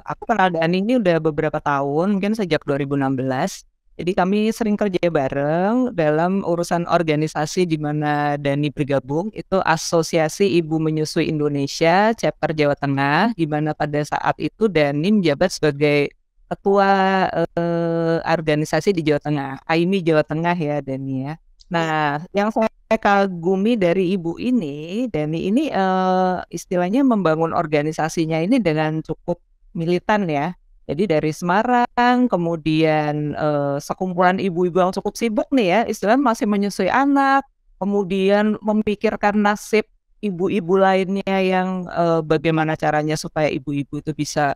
Aku kenal Dani ini udah beberapa tahun, mungkin sejak 2016. Jadi kami sering kerja bareng dalam urusan organisasi di mana Dani bergabung, itu Asosiasi Ibu Menyusui Indonesia, chapter Jawa Tengah, di mana pada saat itu Dani menjabat sebagai ketua organisasi di Jawa Tengah, AIMI Jawa Tengah ya Dani ya. Nah, yang saya kagumi dari ibu ini, Dani ini istilahnya membangun organisasinya ini dengan cukup militan ya. Jadi dari Semarang, kemudian sekumpulan ibu-ibu yang cukup sibuk nih ya, istilahnya masih menyusui anak, kemudian memikirkan nasib ibu-ibu lainnya yang bagaimana caranya supaya ibu-ibu itu bisa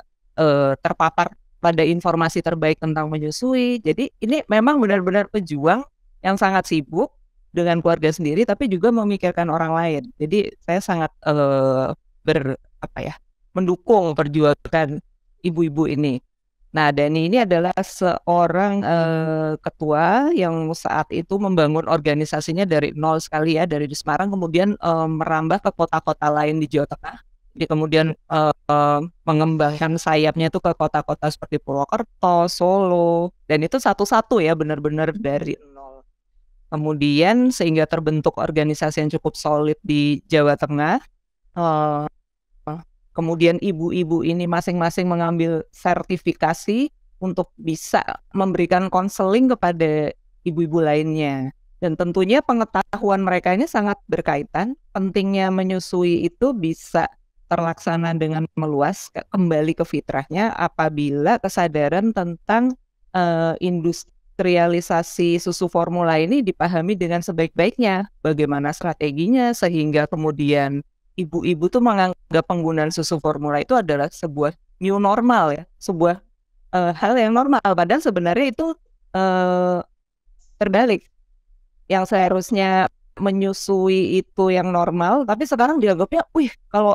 terpapar pada informasi terbaik tentang menyusui. Jadi ini memang benar-benar pejuang yang sangat sibuk dengan keluarga sendiri, tapi juga memikirkan orang lain. Jadi saya sangat mendukung perjuangan ibu-ibu ini. Nah, Dani ini adalah seorang ketua yang saat itu membangun organisasinya dari nol sekali ya, dari di Semarang, kemudian merambah ke kota-kota lain di Jawa Tengah. Jadi kemudian mengembangkan sayapnya itu ke kota-kota seperti Purwokerto, Solo, dan itu satu-satu ya, benar-benar dari nol. Kemudian sehingga terbentuk organisasi yang cukup solid di Jawa Tengah. Kemudian ibu-ibu ini masing-masing mengambil sertifikasi untuk bisa memberikan konseling kepada ibu-ibu lainnya. Dan tentunya pengetahuan mereka ini sangat berkaitan. Pentingnya menyusui itu bisa terlaksana dengan meluas, kembali ke fitrahnya apabila kesadaran tentang industrialisasi susu formula ini dipahami dengan sebaik-baiknya. Bagaimana strateginya sehingga kemudian ibu-ibu tuh menganggap penggunaan susu formula itu adalah sebuah new normal ya, sebuah hal yang normal. Padahal sebenarnya itu terbalik. Yang seharusnya menyusui itu yang normal, tapi sekarang dianggapnya, wih kalau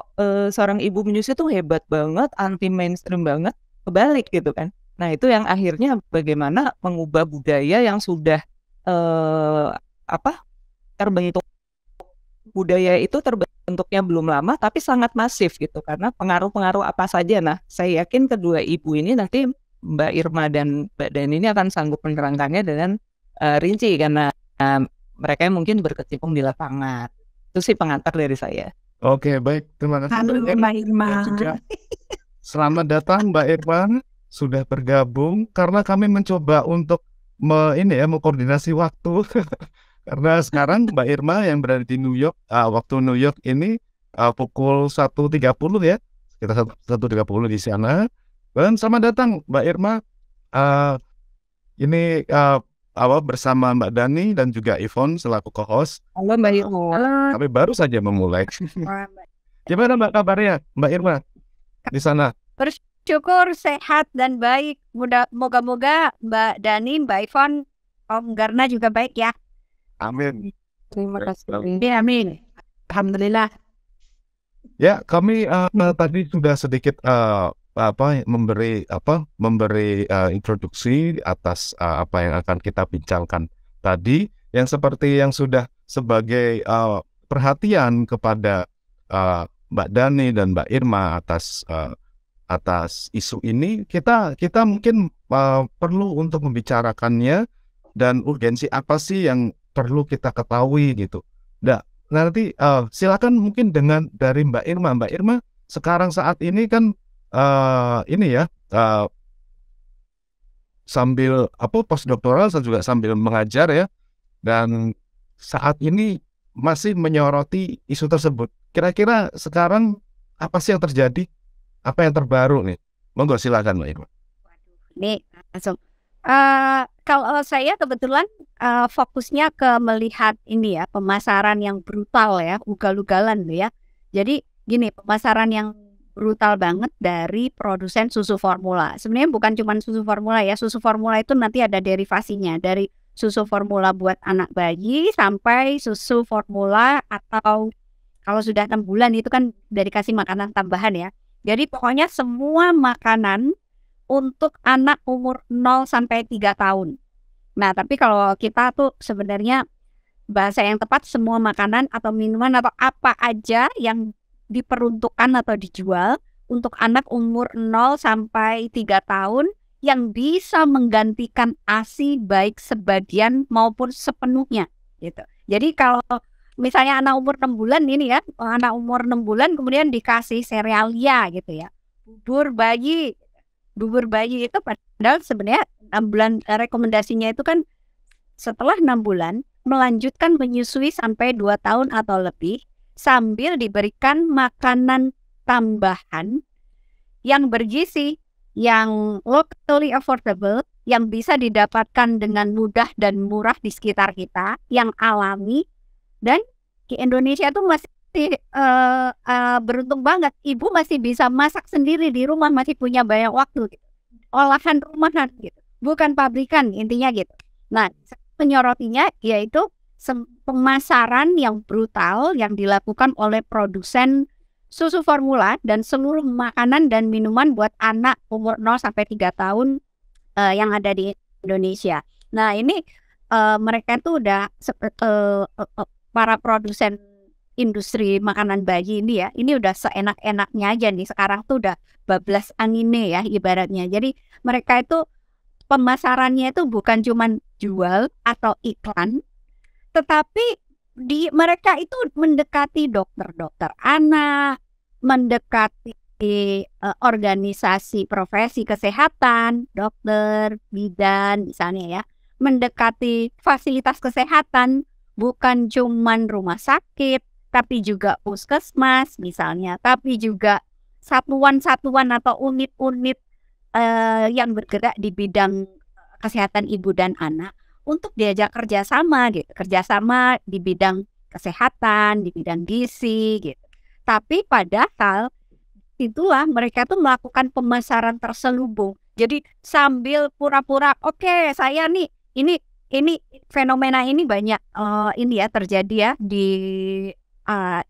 seorang ibu menyusui itu hebat banget, anti mainstream banget, kebalik gitu kan. Nah itu yang akhirnya bagaimana mengubah budaya yang sudah terbentuk. Budaya itu terbentuknya belum lama tapi sangat masif gitu karena pengaruh-pengaruh apa saja. Nah, saya yakin kedua ibu ini nanti Mbak Irma dan Mbak Dani ini akan sanggup menerangkannya dengan rinci karena mereka mungkin berkecimpung di lapangan. Itu sih pengantar dari saya. Oke, baik. Terima kasih. Halo Mbak Irma. Selamat datang Mbak Irma, sudah bergabung karena kami mencoba untuk mengkoordinasi waktu. Karena sekarang Mbak Irma yang berada di New York, waktu New York ini pukul 1.30 ya, sekitar 1.30 di sana. Dan selamat datang Mbak Irma. Ini bersama Mbak Dani dan juga Yvonne selaku co-host. Halo Mbak Irma. Kami baru saja memulai. Gimana Mbak kabarnya Mbak Irma di sana? Bersyukur sehat dan baik. Moga-moga Mbak Dani, Mbak Yvonne, Om Garna juga baik ya. Amin. Terima kasih. Ya, amin. Alhamdulillah. Ya, kami tadi sudah sedikit memberi introduksi atas apa yang akan kita bincangkan tadi, yang seperti yang sudah sebagai perhatian kepada Mbak Dani dan Mbak Irma atas isu ini, kita mungkin perlu untuk membicarakannya dan urgensi apa sih yang perlu kita ketahui gitu. Nah, nanti silakan mungkin dari Mbak Irma. Mbak Irma sekarang saat ini kan sambil postdoktoral juga sambil mengajar ya, dan saat ini masih menyoroti isu tersebut. Kira-kira sekarang apa sih yang terjadi? Apa yang terbaru nih? Monggo silakan Mbak Irma. Nih langsung. Kalau saya kebetulan fokusnya ke melihat ini ya, pemasaran yang brutal ya, ugal-ugalan ya. Jadi gini, pemasaran yang brutal banget dari produsen susu formula. Sebenarnya bukan cuma susu formula ya, susu formula itu nanti ada derivasinya, dari susu formula buat anak bayi sampai susu formula atau kalau sudah 6 bulan itu kan dari kasih makanan tambahan ya. Jadi pokoknya semua makanan untuk anak umur 0 sampai 3 tahun. Nah, tapi kalau kita tuh sebenarnya bahasa yang tepat semua makanan atau minuman atau apa aja yang diperuntukkan atau dijual untuk anak umur 0 sampai 3 tahun yang bisa menggantikan ASI baik sebagian maupun sepenuhnya gitu. Jadi kalau misalnya anak umur 6 bulan ini ya, anak umur 6 bulan kemudian dikasih serealia gitu ya. Bubur bayi itu padahal sebenarnya 6 bulan rekomendasinya itu kan setelah 6 bulan melanjutkan menyusui sampai 2 tahun atau lebih sambil diberikan makanan tambahan yang bergizi, yang locally affordable, yang bisa didapatkan dengan mudah dan murah di sekitar kita, yang alami. Dan di Indonesia tuh masih beruntung banget, ibu masih bisa masak sendiri di rumah, masih punya banyak waktu gitu. Olahan rumahan gitu, bukan pabrikan intinya gitu. Nah, menyorotinya yaitu pemasaran yang brutal yang dilakukan oleh produsen susu formula dan seluruh makanan dan minuman buat anak umur 0 sampai 3 tahun yang ada di Indonesia. Nah, ini mereka tuh udah para produsen industri makanan bayi ini ya, ini udah seenak-enaknya aja nih. Sekarang tuh udah bablas angine ya ibaratnya. Jadi mereka itu pemasarannya itu bukan cuman jual atau iklan, tetapi mereka itu mendekati dokter-dokter anak, mendekati organisasi profesi kesehatan, dokter, bidan misalnya ya, mendekati fasilitas kesehatan, bukan cuman rumah sakit, tapi juga puskesmas misalnya, tapi juga satuan-satuan atau unit-unit yang bergerak di bidang kesehatan ibu dan anak untuk diajak kerjasama gitu, kerjasama di bidang kesehatan, di bidang gizi gitu. Tapi padahal itulah mereka tuh melakukan pemasaran terselubung. Jadi sambil pura-pura, oke, saya nih ini fenomena ini banyak ini ya terjadi ya di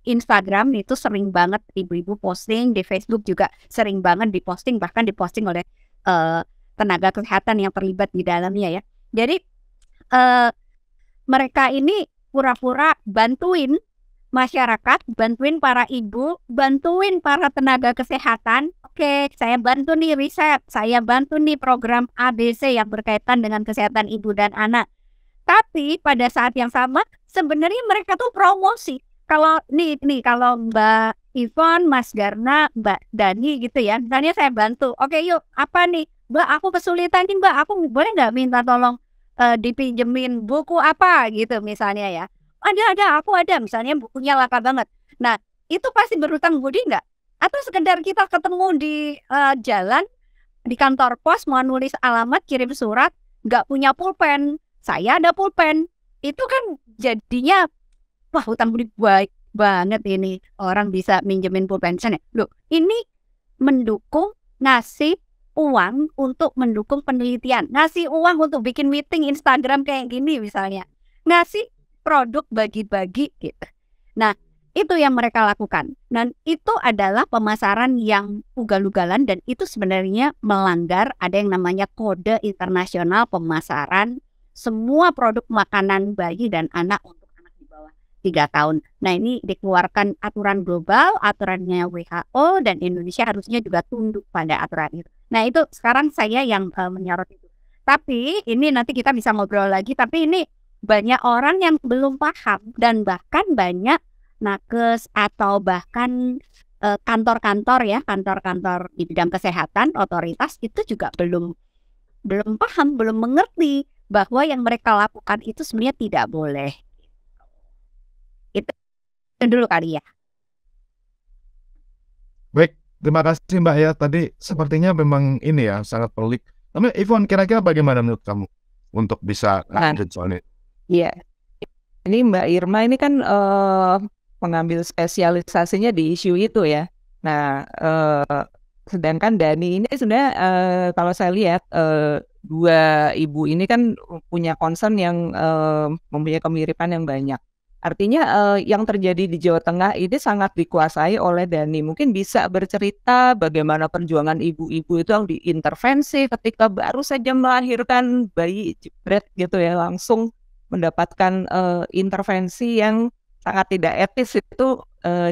Instagram itu sering banget ibu-ibu posting, di Facebook juga sering banget diposting, bahkan diposting oleh tenaga kesehatan yang terlibat di dalamnya ya. Jadi mereka ini pura-pura bantuin masyarakat, bantuin para ibu, bantuin para tenaga kesehatan. Oke, saya bantu nih riset, saya bantu nih program ABC yang berkaitan dengan kesehatan ibu dan anak. Tapi pada saat yang sama sebenarnya mereka tuh promosi. Kalau kalau Mbak Ivon, Mas Garna, Mbak Dani gitu ya, misalnya saya bantu. Oke yuk, apa nih Mbak, aku kesulitan nih Mbak, aku boleh nggak minta tolong dipinjemin buku apa gitu misalnya ya. Aku ada misalnya bukunya langka banget. Nah itu pasti berhutang budi nggak? Atau sekedar kita ketemu di jalan, di kantor pos mau nulis alamat, kirim surat, nggak punya pulpen, saya ada pulpen. Itu kan jadinya wah hutang budi baik banget ini, orang bisa minjemin pulpen sana. Loh, ini mendukung ngasih uang untuk mendukung penelitian, ngasih uang untuk bikin meeting Instagram kayak gini misalnya, ngasih produk bagi-bagi gitu. Nah, itu yang mereka lakukan. Dan itu adalah pemasaran yang ugal-ugalan dan itu sebenarnya melanggar ada yang namanya Kode Internasional Pemasaran semua produk makanan bayi dan anak untuk anak di bawah 3 tahun. Nah, ini dikeluarkan aturan global, aturannya WHO, dan Indonesia harusnya juga tunduk pada aturan itu. Nah, itu sekarang saya yang menyorot itu. Tapi ini nanti kita bisa ngobrol lagi, tapi ini banyak orang yang belum paham dan bahkan banyak nakes atau bahkan kantor-kantor ya, kantor-kantor di bidang kesehatan, otoritas itu juga belum paham, belum mengerti bahwa yang mereka lakukan itu sebenarnya tidak boleh. Itu dulu kali ya. Baik, terima kasih Mbak ya. Tadi sepertinya memang ini ya sangat pelik. Tapi Ivon, kira-kira bagaimana menurut kamu untuk bisa lanjut soal ini? Iya, ini Mbak Irma ini kan mengambil spesialisasinya di isu itu ya. Nah, sedangkan Dani ini sebenarnya kalau saya lihat dua ibu ini kan punya concern yang mempunyai kemiripan yang banyak. Artinya yang terjadi di Jawa Tengah ini sangat dikuasai oleh Dani. Mungkin bisa bercerita bagaimana perjuangan ibu-ibu itu yang diintervensi ketika baru saja melahirkan bayi jebret gitu ya, langsung mendapatkan intervensi yang sangat tidak etis itu.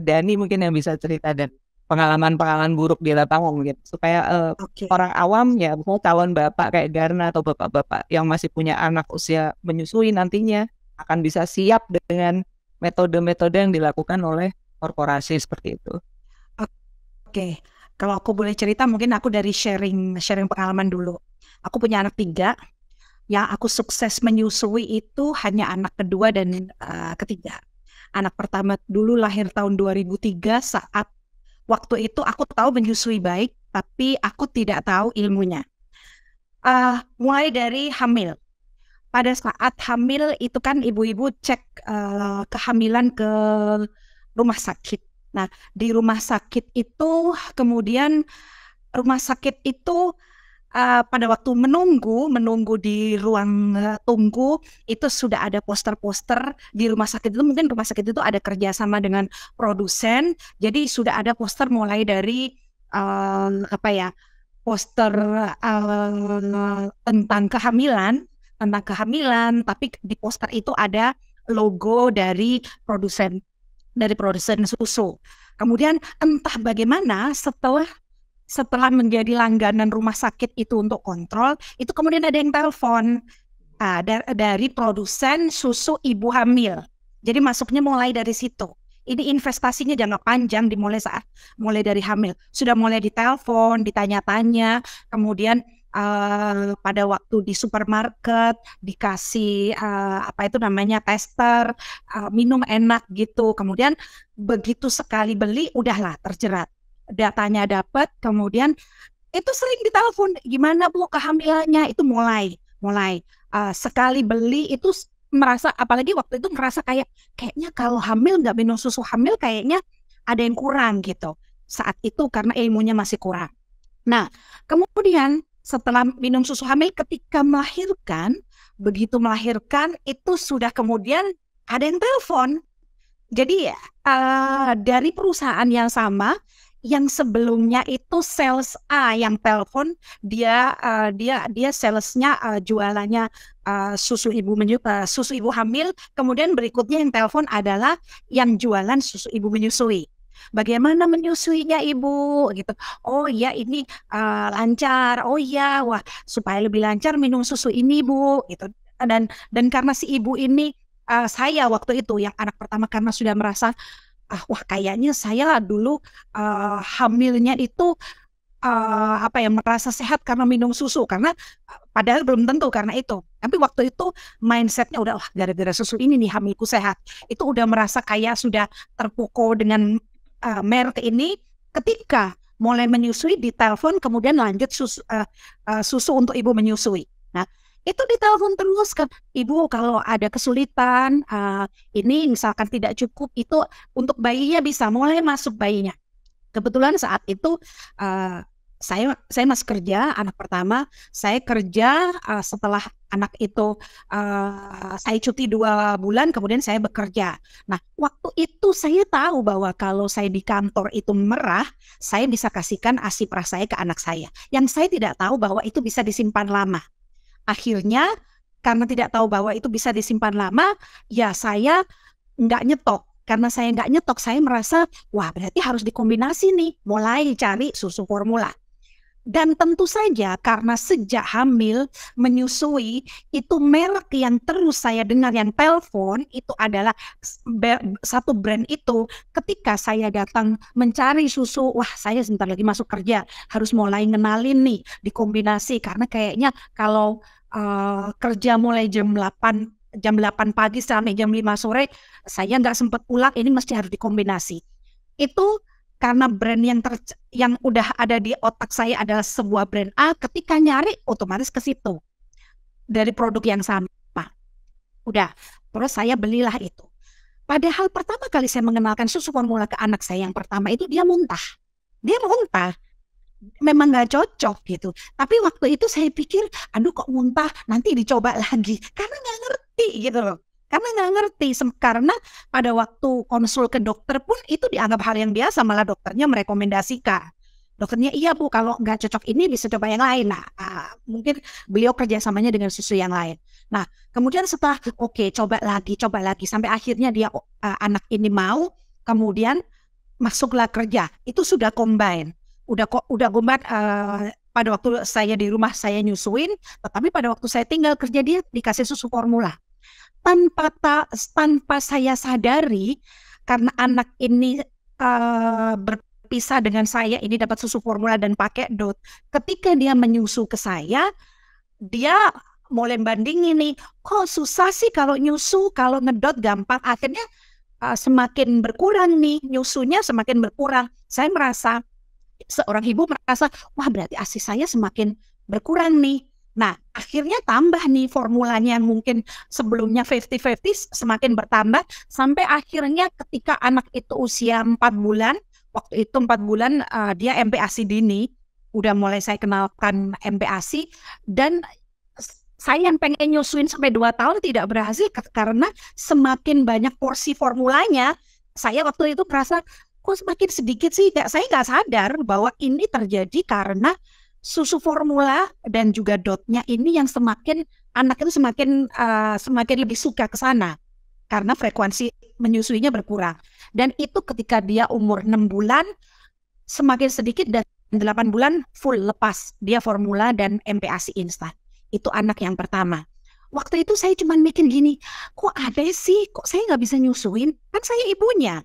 Dani mungkin yang bisa cerita dan pengalaman-pengalaman buruk di lapangan gitu, supaya Oke. orang awam ya, misalnya calon bapak kayak Garna atau bapak-bapak yang masih punya anak usia menyusui nantinya akan bisa siap dengan metode-metode yang dilakukan oleh korporasi seperti itu. Oke, kalau aku boleh cerita, mungkin aku dari sharing pengalaman dulu. Aku punya anak 3, yang aku sukses menyusui itu hanya anak kedua dan ketiga. Anak pertama dulu lahir tahun 2003, saat waktu itu aku tahu menyusui baik, tapi aku tidak tahu ilmunya. Mulai dari hamil. Pada saat hamil itu kan ibu-ibu cek kehamilan ke rumah sakit. Nah, di rumah sakit itu kemudian rumah sakit itu pada waktu menunggu di ruang tunggu itu sudah ada poster-poster di rumah sakit itu. Mungkin rumah sakit itu ada kerjasama dengan produsen, jadi sudah ada poster mulai dari poster tentang kehamilan, tapi di poster itu ada logo dari produsen susu. Kemudian entah bagaimana setelah menjadi langganan rumah sakit itu untuk kontrol, itu kemudian ada yang telepon dari produsen susu ibu hamil. Jadi masuknya mulai dari situ. Ini investasinya jangka panjang, mulai dari hamil. Sudah mulai ditelepon, ditanya-tanya, kemudian pada waktu di supermarket dikasih tester, minum enak gitu. Kemudian begitu sekali beli, udahlah terjerat. Datanya dapat, kemudian itu sering ditelepon, gimana Bu kehamilannya, itu mulai sekali beli itu merasa, apalagi waktu itu merasa kayaknya kalau hamil nggak minum susu hamil kayaknya ada yang kurang gitu saat itu, karena ilmunya masih kurang. Nah, kemudian setelah minum susu hamil, ketika melahirkan, begitu melahirkan itu sudah kemudian ada yang telepon. Jadi dari perusahaan yang sama, yang sebelumnya itu sales A yang telepon, dia salesnya jualannya susu ibu hamil. Kemudian berikutnya yang telepon adalah yang jualan susu ibu menyusui. Bagaimana menyusuinya ibu gitu? Oh iya ini lancar. Oh iya, wah supaya lebih lancar minum susu ini Bu gitu. Dan karena si ibu ini saya waktu itu yang anak pertama, karena sudah merasa wah kayaknya saya dulu hamilnya itu merasa sehat karena minum susu, karena padahal belum tentu karena itu. Tapi waktu itu mindsetnya udah gara-gara susu ini nih hamilku sehat. Itu udah merasa kayak sudah terpukau dengan merek ini. Ketika mulai menyusui ditelepon, kemudian lanjut susu untuk ibu menyusui. Nah, itu ditelepon terus kan, ibu kalau ada kesulitan ini misalkan tidak cukup, itu untuk bayinya bisa mulai masuk bayinya. Kebetulan saat itu saya masih kerja, anak pertama saya kerja, setelah anak itu saya cuti 2 bulan, kemudian saya bekerja. Nah, waktu itu saya tahu bahwa kalau saya di kantor itu merah, saya bisa kasihkan ASI Prah saya ke anak saya. Yang saya tidak tahu bahwa itu bisa disimpan lama. Akhirnya karena tidak tahu bahwa itu bisa disimpan lama, ya saya nggak nyetok. Karena saya nggak nyetok, saya merasa wah berarti harus dikombinasi nih, mulai cari susu formula. Dan tentu saja karena sejak hamil menyusui itu merek yang terus saya dengar yang telepon itu adalah satu brand itu. Ketika saya datang mencari susu, wah saya sebentar lagi masuk kerja, harus mulai ngenalin nih dikombinasi, karena kayaknya kalau kerja mulai jam 8 pagi sampai jam 5 sore saya nggak sempat pulang, ini mesti harus dikombinasi. Itu karena brand yang udah ada di otak saya adalah sebuah brand A, ketika nyari otomatis ke situ dari produk yang sama. Udah, terus saya belilah itu. Padahal pertama kali saya mengenalkan susu formula ke anak saya yang pertama itu dia muntah. Memang nggak cocok gitu. Tapi waktu itu saya pikir, aduh kok muntah, nanti dicoba lagi. Karena nggak ngerti gitu loh. Karena pada waktu konsul ke dokter pun itu dianggap hal yang biasa, malah dokternya merekomendasikan. Dokternya, iya Bu, kalau nggak cocok ini bisa coba yang lain. Nah, mungkin beliau kerjasamanya dengan susu yang lain. Nah, kemudian setelah coba lagi, sampai akhirnya dia anak ini mau, kemudian masuklah kerja, itu sudah combine. Udah combine, pada waktu saya di rumah saya nyusuin, tetapi pada waktu saya tinggal kerja dia dikasih susu formula. Tanpa saya sadari, karena anak ini berpisah dengan saya, ini dapat susu formula dan pakai DOT. Ketika dia menyusu ke saya, dia mulai bandingin nih, kok susah sih kalau nyusu, kalau ngedot gampang. Akhirnya semakin berkurang nih, nyusunya semakin berkurang. Saya merasa, seorang ibu merasa, wah berarti ASI saya semakin berkurang nih. Nah, akhirnya tambah nih formulanya yang mungkin sebelumnya 50-50 semakin bertambah, sampai akhirnya ketika anak itu usia 4 bulan, waktu itu 4 bulan dia MPASI dini, udah mulai saya kenalkan MPASI, dan saya yang pengen nyusuin sampai 2 tahun tidak berhasil karena semakin banyak porsi formulanya. Saya waktu itu merasa, kok semakin sedikit sih? Saya nggak sadar bahwa ini terjadi karena susu formula dan juga dotnya ini yang semakin, anak itu semakin lebih suka ke sana karena frekuensi menyusuinya berkurang. Dan itu ketika dia umur 6 bulan semakin sedikit, dan 8 bulan full lepas dia formula dan MPASI instan. Itu anak yang pertama. Waktu itu saya cuma mikir gini, kok ada sih, kok saya nggak bisa nyusuin? Kan saya ibunya.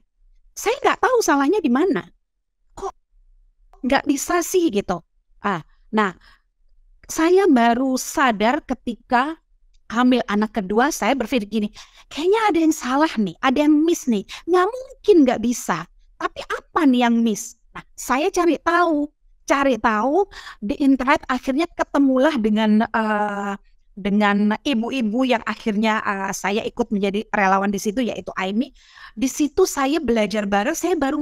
Saya nggak tahu salahnya di mana. Kok nggak bisa sih gitu. Nah, saya baru sadar ketika hamil anak kedua, saya berpikir gini, kayaknya ada yang salah nih, ada yang miss nih. Nggak mungkin nggak bisa. Tapi apa nih yang miss? Nah, saya cari tahu di internet, akhirnya ketemulah dengan ibu-ibu yang akhirnya saya ikut menjadi relawan di situ, yaitu Aimi. Di situ saya belajar bareng, saya baru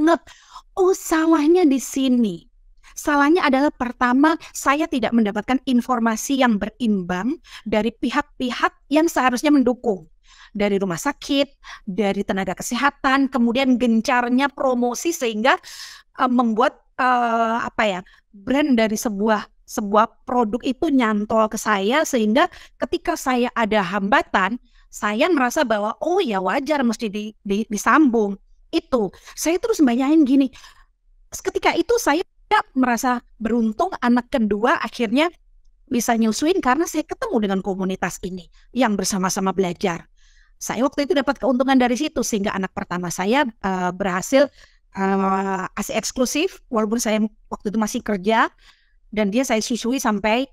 oh salahnya di sini. Salahnya adalah pertama, saya tidak mendapatkan informasi yang berimbang dari pihak-pihak yang seharusnya mendukung. Dari rumah sakit, dari tenaga kesehatan, kemudian gencarnya promosi sehingga membuat brand dari sebuah produk itu nyantol ke saya, sehingga ketika saya ada hambatan, saya merasa bahwa oh ya wajar mesti disambung. Itu saya terus bayangin gini, ketika itu saya merasa beruntung anak kedua akhirnya bisa nyusuin karena saya ketemu dengan komunitas ini yang bersama-sama belajar. Saya waktu itu dapat keuntungan dari situ, sehingga anak pertama saya berhasil ASI eksklusif, walaupun saya waktu itu masih kerja, dan dia saya susui sampai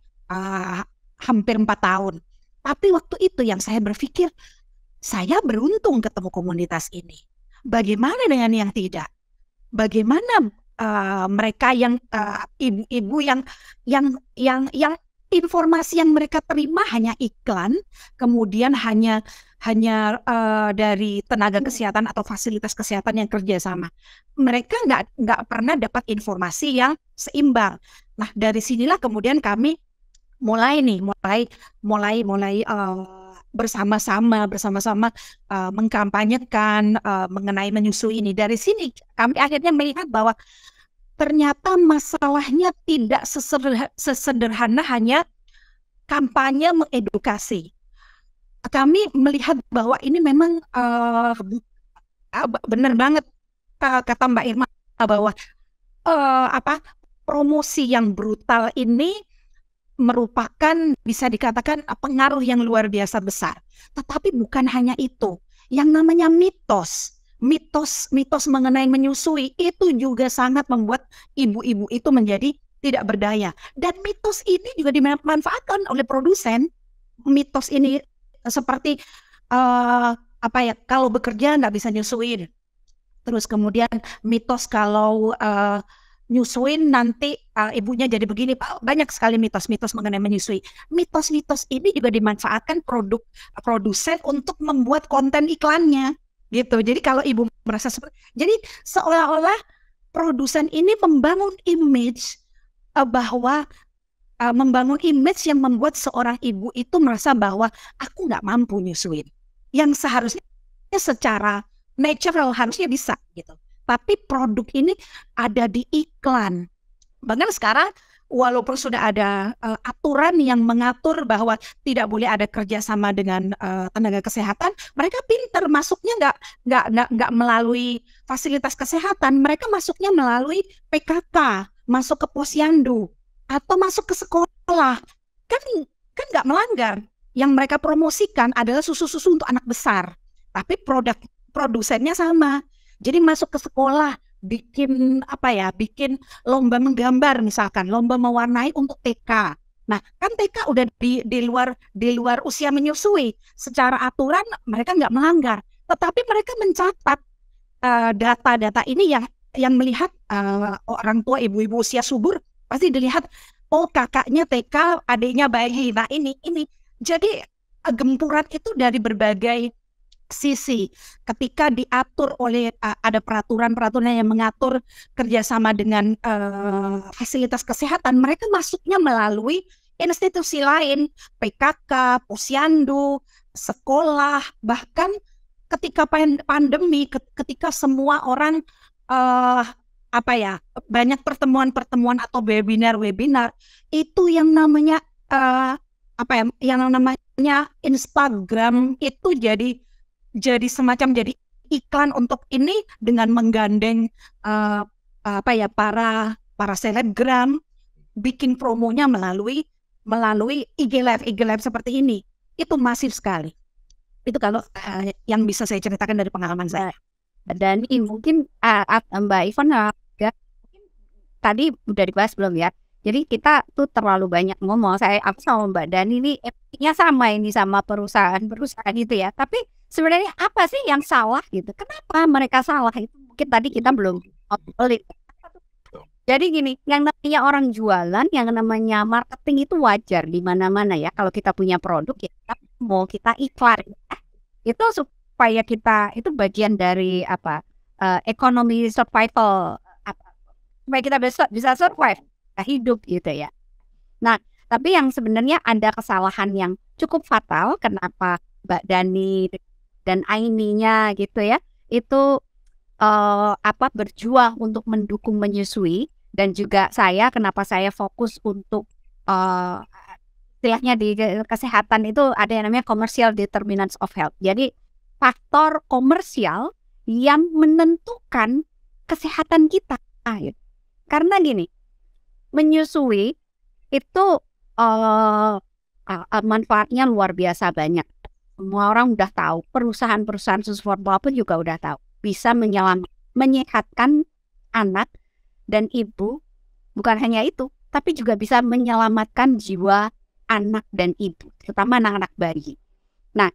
hampir 4 tahun. Tapi waktu itu yang saya berpikir, saya beruntung ketemu komunitas ini. Bagaimana dengan yang tidak? Bagaimana mereka yang ibu-ibu yang informasi yang mereka terima hanya iklan, kemudian hanya dari tenaga kesehatan atau fasilitas kesehatan yang kerjasama. Mereka nggak pernah dapat informasi yang seimbang. Nah, dari sinilah kemudian kami mulai bersama-sama mengkampanyekan mengenai menyusui ini. Dari sini kami akhirnya melihat bahwa ternyata masalahnya tidak sesederhana hanya kampanye mengedukasi. Kami melihat bahwa ini memang benar banget kata Mbak Irma bahwa promosi yang brutal ini merupakan, bisa dikatakan, pengaruh yang luar biasa besar. Tetapi bukan hanya itu, yang namanya mitos mengenai menyusui itu juga sangat membuat ibu-ibu itu menjadi tidak berdaya. Dan mitos ini juga dimanfaatkan oleh produsen. Mitos ini seperti kalau bekerja nggak bisa nyusuin. Terus kemudian mitos kalau nyusuin nanti ibunya jadi begini. Banyak sekali mitos-mitos mengenai menyusui. Mitos-mitos ini juga dimanfaatkan produsen untuk membuat konten iklannya gitu. Jadi kalau ibu merasa seperti, jadi seolah-olah produsen ini membangun image membangun image yang membuat seorang ibu itu merasa bahwa aku nggak mampu nyusuin. Yang seharusnya secara natural harusnya bisa gitu. Tapi produk ini ada di iklan. Bahkan sekarang walaupun sudah ada aturan yang mengatur bahwa tidak boleh ada kerjasama dengan tenaga kesehatan, mereka pinter masuknya nggak melalui fasilitas kesehatan, mereka masuknya melalui PKK, masuk ke posyandu atau masuk ke sekolah, kan nggak melanggar. Yang mereka promosikan adalah susu-susu untuk anak besar, tapi produsennya sama. Jadi masuk ke sekolah, bikin lomba menggambar, misalkan lomba mewarnai untuk TK. Nah, kan TK udah di luar usia menyusui. Secara aturan mereka nggak melanggar, tetapi mereka mencatat data-data ini yang melihat orang tua, ibu-ibu usia subur pasti dilihat, oh kakaknya TK, adiknya bayi. Nah ini. Jadi gempuran itu dari berbagai sisi. Ketika diatur oleh ada peraturan-peraturan yang mengatur kerjasama dengan fasilitas kesehatan, mereka masuknya melalui institusi lain, PKK, posyandu, sekolah, bahkan ketika pandemi, ketika semua orang banyak pertemuan atau webinar, itu yang namanya Instagram itu jadi semacam jadi iklan untuk ini, dengan menggandeng para selebgram, bikin promonya melalui IG live seperti ini. Itu masif sekali. Itu kalau yang bisa saya ceritakan dari pengalaman saya. Dan mungkin Mbak Yvonne tadi udah dibahas belum ya? Jadi kita tuh terlalu banyak ngomong. Aku sama Mbak Dani ini epiknya sama ini sama perusahaan itu ya. Tapi sebenarnya apa sih yang salah gitu? Kenapa mereka salah? Itu mungkin tadi kita belum obrolin. Jadi gini, yang namanya orang jualan, yang namanya marketing itu wajar di mana-mana ya. Kalau kita punya produk ya mau kita iklan. Itu supaya kita, itu bagian dari ekonomi survival, supaya kita bisa survive, hidup gitu ya. Nah, tapi yang sebenarnya ada kesalahan yang cukup fatal. Kenapa Mbak Dani dan Aininya gitu ya, itu berjuang untuk mendukung menyusui, dan juga kenapa saya fokus untuk istilahnya di kesehatan itu ada yang namanya commercial determinants of health. Jadi faktor komersial yang menentukan kesehatan kita. Karena gini, menyusui itu manfaatnya luar biasa banyak. Semua orang udah tahu, perusahaan susu formula pun juga udah tahu, bisa menyehatkan anak dan ibu. Bukan hanya itu, tapi juga bisa menyelamatkan jiwa anak dan ibu, terutama anak-anak bayi. Nah,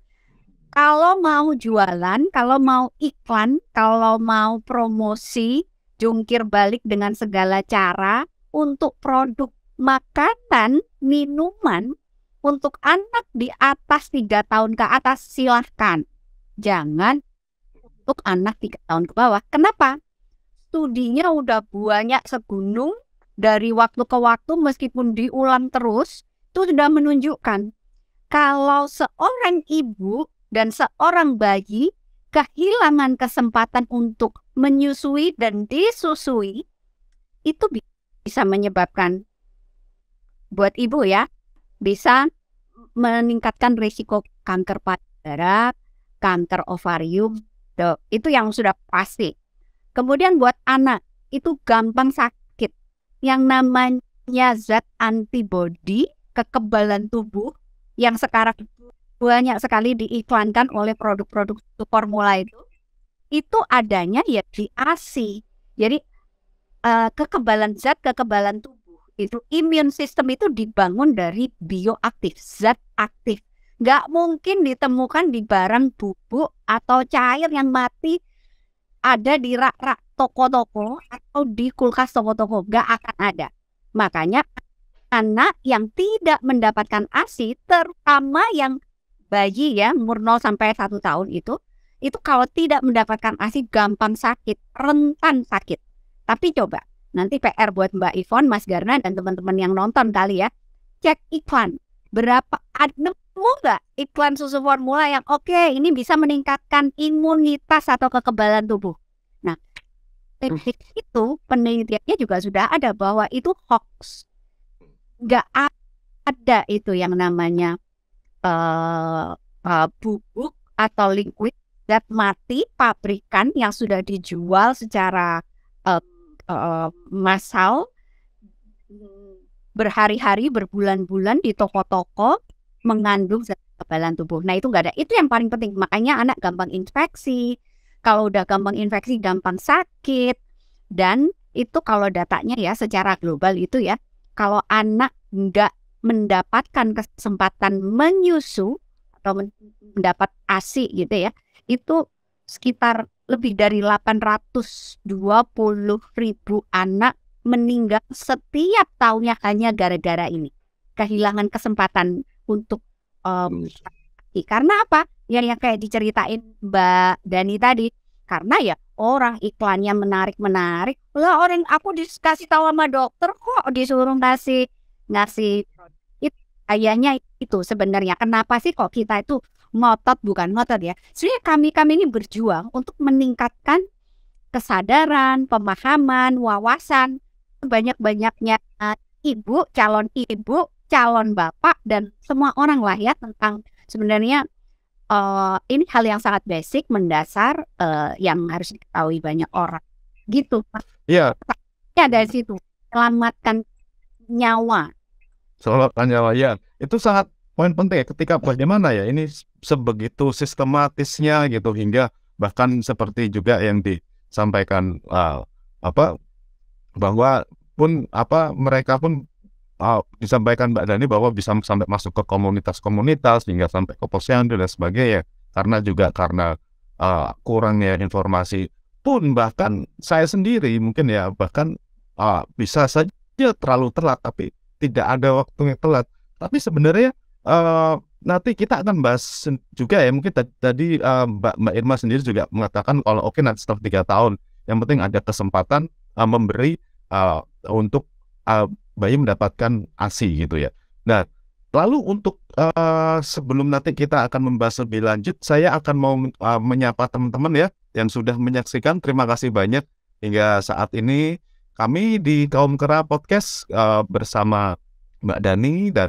kalau mau jualan, kalau mau iklan, kalau mau promosi, jungkir balik dengan segala cara untuk produk makanan, minuman untuk anak di atas 3 tahun ke atas, silahkan. Jangan untuk anak 3 tahun ke bawah. Kenapa? Studinya udah banyak segunung, dari waktu ke waktu meskipun diulang terus, itu sudah menunjukkan kalau seorang ibu dan seorang bayi kehilangan kesempatan untuk menyusui dan disusui, itu bisa menyebabkan, buat ibu ya, bisa meningkatkan risiko kanker payudara, kanker ovarium, itu yang sudah pasti. Kemudian buat anak, itu gampang sakit. Yang namanya zat antibody, kekebalan tubuh, yang sekarang banyak sekali diiklankan oleh produk-produk formula itu adanya ya di ASI. Jadi kekebalan tubuh itu, immune system itu dibangun dari bioaktif, zat aktif. Nggak mungkin ditemukan di barang bubuk atau cair yang mati ada di rak-rak toko-toko atau di kulkas toko-toko. Nggak akan ada. Makanya anak yang tidak mendapatkan ASI, terutama yang bayi ya, umur 0 sampai 1 tahun itu kalau tidak mendapatkan ASI gampang sakit, rentan sakit. Tapi coba, nanti PR buat Mbak Yvonne, Mas Garna, dan teman-teman yang nonton kali ya, cek iklan. Berapa, nemu nggak iklan susu formula yang oke, ini bisa meningkatkan imunitas atau kekebalan tubuh. Nah, itu penelitiannya juga sudah ada bahwa itu hoax. nggak ada itu yang namanya bubuk atau liquid zat mati pabrikan yang sudah dijual secara massal berhari-hari, berbulan-bulan di toko-toko mengandung zat kekebalan tubuh. Nah itu nggak ada. Itu yang paling penting. Makanya anak gampang infeksi. Kalau udah gampang infeksi, gampang sakit. Dan itu kalau datanya ya secara global itu ya, kalau anak nggak mendapatkan kesempatan menyusu atau mendapat ASI gitu ya, itu sekitar lebih dari 820.000 anak meninggal setiap tahunnya hanya gara-gara ini. Kehilangan kesempatan untuk karena apa? Yang kayak diceritain Mbak Dani tadi. Karena ya orang iklannya menarik-menarik. Lah orang aku dikasih tahu sama dokter kok disuruh ngasih itu kayaknya itu sebenarnya kenapa sih kok kita itu bukan ngotot ya. Sebenarnya kami ini berjuang untuk meningkatkan kesadaran, pemahaman, wawasan banyak-banyaknya ibu, calon bapak dan semua orang lah ya tentang sebenarnya ini hal yang sangat basic, mendasar yang harus diketahui banyak orang. Gitu. Iya. Ya dari situ selamatkan nyawa. Selamatkan nyawa ya. Itu sangat poin penting ya ketika bagaimana ya ini sebegitu sistematisnya gitu hingga bahkan seperti juga yang disampaikan bahwa pun mereka pun disampaikan Mbak Dani bahwa bisa sampai masuk ke komunitas-komunitas hingga sampai ke posyandu dan sebagainya karena kurangnya informasi pun bahkan saya sendiri mungkin ya bahkan bisa saja terlalu telat tapi tidak ada waktunya telat tapi sebenarnya nanti kita akan bahas juga ya mungkin tadi Mbak Irma sendiri juga mengatakan kalau oke nanti setelah 3 tahun yang penting ada kesempatan memberi untuk bayi mendapatkan ASI gitu ya. Nah, lalu untuk sebelum nanti kita akan membahas lebih lanjut, saya akan mau menyapa teman-teman ya yang sudah menyaksikan. Terima kasih banyak hingga saat ini kami di Kaum Kera Podcast bersama Mbak Dani dan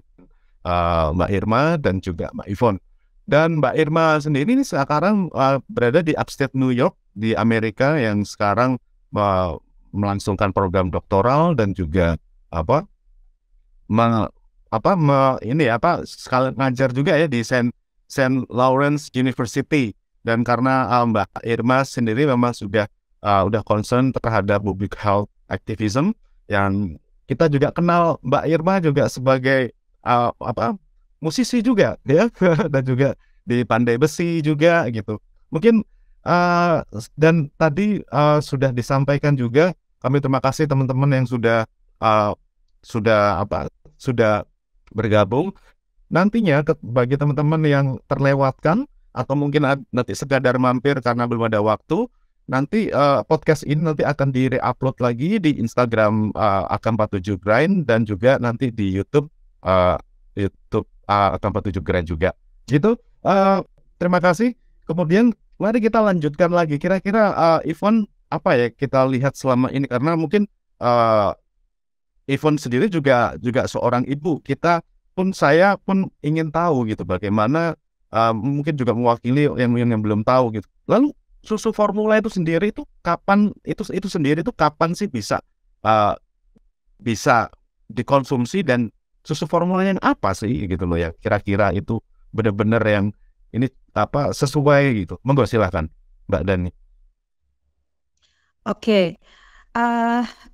Mbak Irma dan juga Mbak Yvonne. Dan Mbak Irma sendiri ini sekarang berada di upstate New York di Amerika yang sekarang melangsungkan program doktoral dan juga sekali ngajar juga ya di St. Lawrence University dan karena Mbak Irma sendiri memang sudah concern terhadap public health activism yang kita juga kenal Mbak Irma juga sebagai musisi juga ya dan juga di pandai besi juga gitu mungkin dan tadi sudah disampaikan juga kami terima kasih teman-teman yang sudah bergabung. Nantinya bagi teman-teman yang terlewatkan atau mungkin nanti sekadar mampir karena belum ada waktu, nanti podcast ini nanti akan di-re-upload lagi di Instagram AK47 Grind dan juga nanti di YouTube AK47 Grind juga. Gitu. Terima kasih. Kemudian mari kita lanjutkan lagi. Kira-kira Yvonne apa ya kita lihat selama ini karena mungkin Yvonne sendiri juga seorang ibu. Saya pun ingin tahu gitu bagaimana mungkin juga mewakili yang belum tahu gitu. Lalu susu formula itu sendiri itu kapan kapan sih bisa dikonsumsi dan susu formulanya yang apa sih gitu loh ya. Kira-kira itu benar-benar yang ini sesuai gitu. Monggo silakan Mbak Dani. Oke.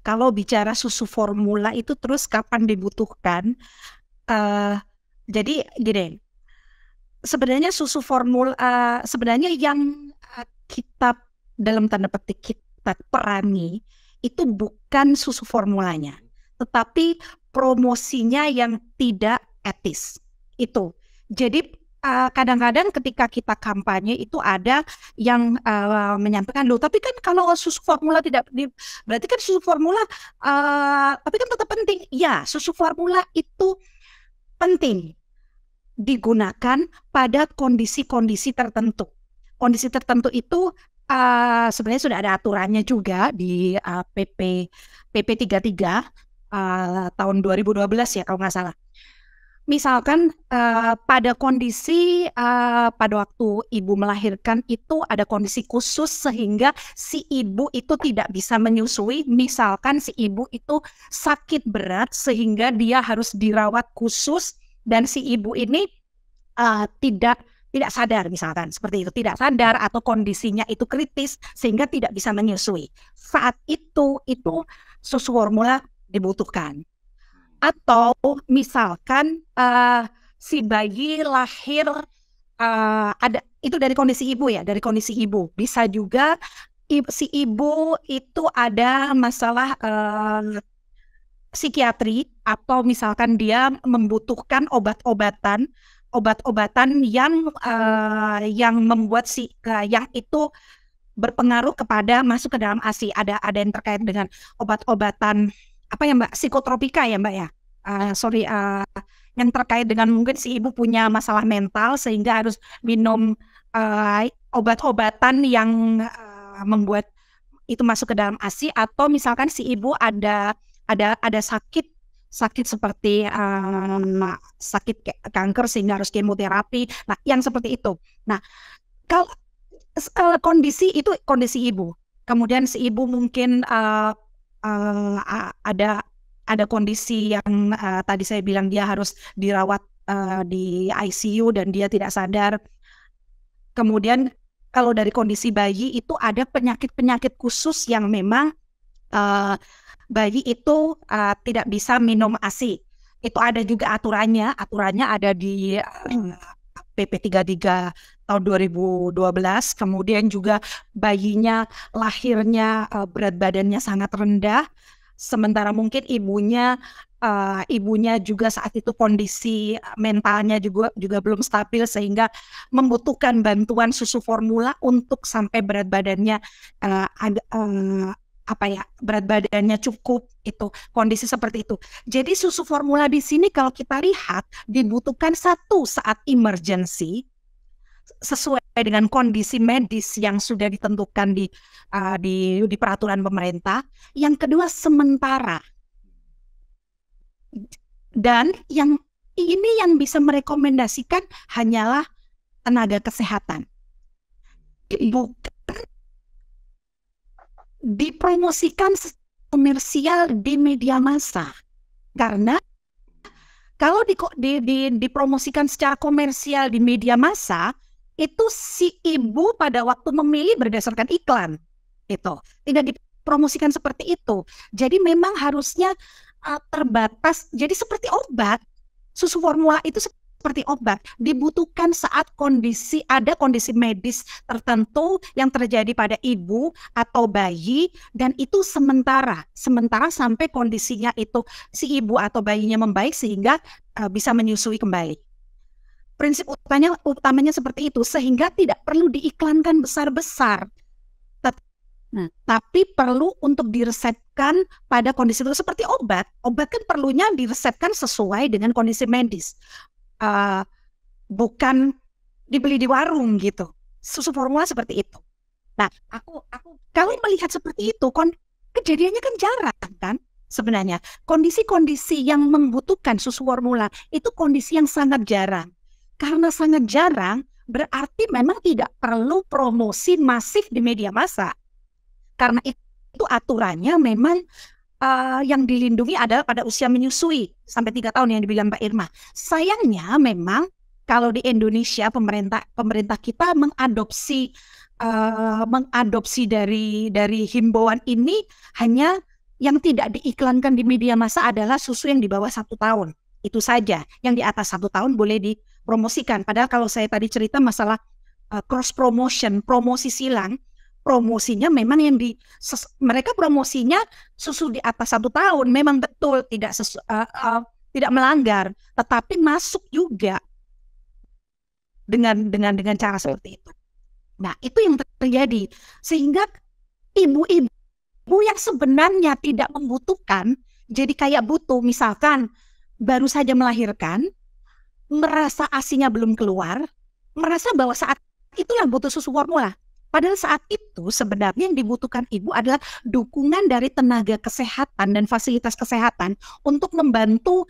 Kalau bicara susu formula itu terus kapan dibutuhkan? Jadi gini, sebenarnya susu formula sebenarnya yang kita dalam tanda petik kita perangi itu bukan susu formulanya, tetapi promosinya yang tidak etis itu. Jadi kadang-kadang ketika kita kampanye itu ada yang menyampaikan loh, tapi kan kalau susu formula berarti kan susu formula tapi kan tetap penting. Ya, susu formula itu penting digunakan pada kondisi-kondisi tertentu. Kondisi tertentu itu sebenarnya sudah ada aturannya juga di PP 33 tahun 2012 ya kalau nggak salah. Misalkan pada kondisi pada waktu ibu melahirkan itu ada kondisi khusus sehingga si ibu itu tidak bisa menyusui. Misalkan si ibu itu sakit berat sehingga dia harus dirawat khusus dan si ibu ini tidak sadar, misalkan seperti itu, tidak sadar atau kondisinya itu kritis sehingga tidak bisa menyusui. Saat itu susu formula dibutuhkan. Atau misalkan si bayi lahir ada itu dari kondisi ibu ya, dari kondisi ibu. Bisa juga si ibu itu ada masalah psikiatri atau misalkan dia membutuhkan obat-obatan yang membuat yang itu berpengaruh kepada masuk ke dalam ASI. Ada yang terkait dengan obat-obatan apa ya Mbak, psikotropika ya Mbak ya, yang terkait dengan mungkin si ibu punya masalah mental sehingga harus minum obat-obatan yang membuat itu masuk ke dalam ASI. Atau misalkan si ibu ada sakit seperti sakit kanker sehingga harus kemoterapi. Nah, yang seperti itu. Nah, kalau kondisi itu kondisi ibu. Kemudian si ibu mungkin ada kondisi yang tadi saya bilang dia harus dirawat di ICU dan dia tidak sadar. Kemudian kalau dari kondisi bayi itu ada penyakit-penyakit khusus yang memang bayi itu tidak bisa minum ASI. Itu ada juga aturannya ada di PP 33 tahun 2012. Kemudian juga bayinya lahirnya berat badannya sangat rendah, sementara mungkin ibunya juga saat itu kondisi mentalnya juga belum stabil sehingga membutuhkan bantuan susu formula untuk sampai berat badannya berat badannya cukup, itu kondisi seperti itu. Jadi susu formula di sini kalau kita lihat dibutuhkan satu saat emergency sesuai dengan kondisi medis yang sudah ditentukan di peraturan pemerintah. Yang kedua sementara. Dan yang bisa merekomendasikan hanyalah tenaga kesehatan. Bukan dipromosikan komersial di media massa, karena kalau dipromosikan secara komersial di media massa itu si ibu pada waktu memilih berdasarkan iklan, itu tidak dipromosikan seperti itu. Jadi memang harusnya terbatas. Jadi seperti obat, susu formula itu seperti obat, dibutuhkan saat ada kondisi medis tertentu yang terjadi pada ibu atau bayi, dan itu sementara sampai kondisinya itu si ibu atau bayinya membaik sehingga bisa menyusui kembali. Prinsip utamanya seperti itu, sehingga tidak perlu diiklankan besar-besar. Tapi perlu untuk diresepkan pada kondisi itu. Seperti obat kan perlunya diresepkan sesuai dengan kondisi medis. Bukan dibeli di warung gitu. Susu formula seperti itu. Nah, aku kalau melihat seperti itu, kejadiannya kan jarang kan sebenarnya. Kondisi-kondisi yang membutuhkan susu formula itu kondisi yang sangat jarang. Karena sangat jarang, berarti memang tidak perlu promosi masif di media massa. Karena itu aturannya memang yang dilindungi adalah pada usia menyusui sampai 3 tahun yang dibilang Mbak Irma. Sayangnya memang kalau di Indonesia pemerintah kita mengadopsi dari himbauan ini, hanya yang tidak diiklankan di media massa adalah susu yang di bawah 1 tahun. Itu saja. Yang di atas 1 tahun boleh dipromosikan. Padahal kalau saya tadi cerita masalah cross promotion, promosi silang, promosinya memang mereka promosinya susu di atas 1 tahun, memang betul tidak melanggar, tetapi masuk juga dengan cara seperti itu. Nah, itu yang terjadi sehingga ibu-ibu yang sebenarnya tidak membutuhkan jadi kayak butuh, misalkan baru saja melahirkan, merasa ASI-nya belum keluar, merasa bahwa saat itulah butuh susu formula. Padahal saat itu sebenarnya yang dibutuhkan ibu adalah dukungan dari tenaga kesehatan dan fasilitas kesehatan untuk membantu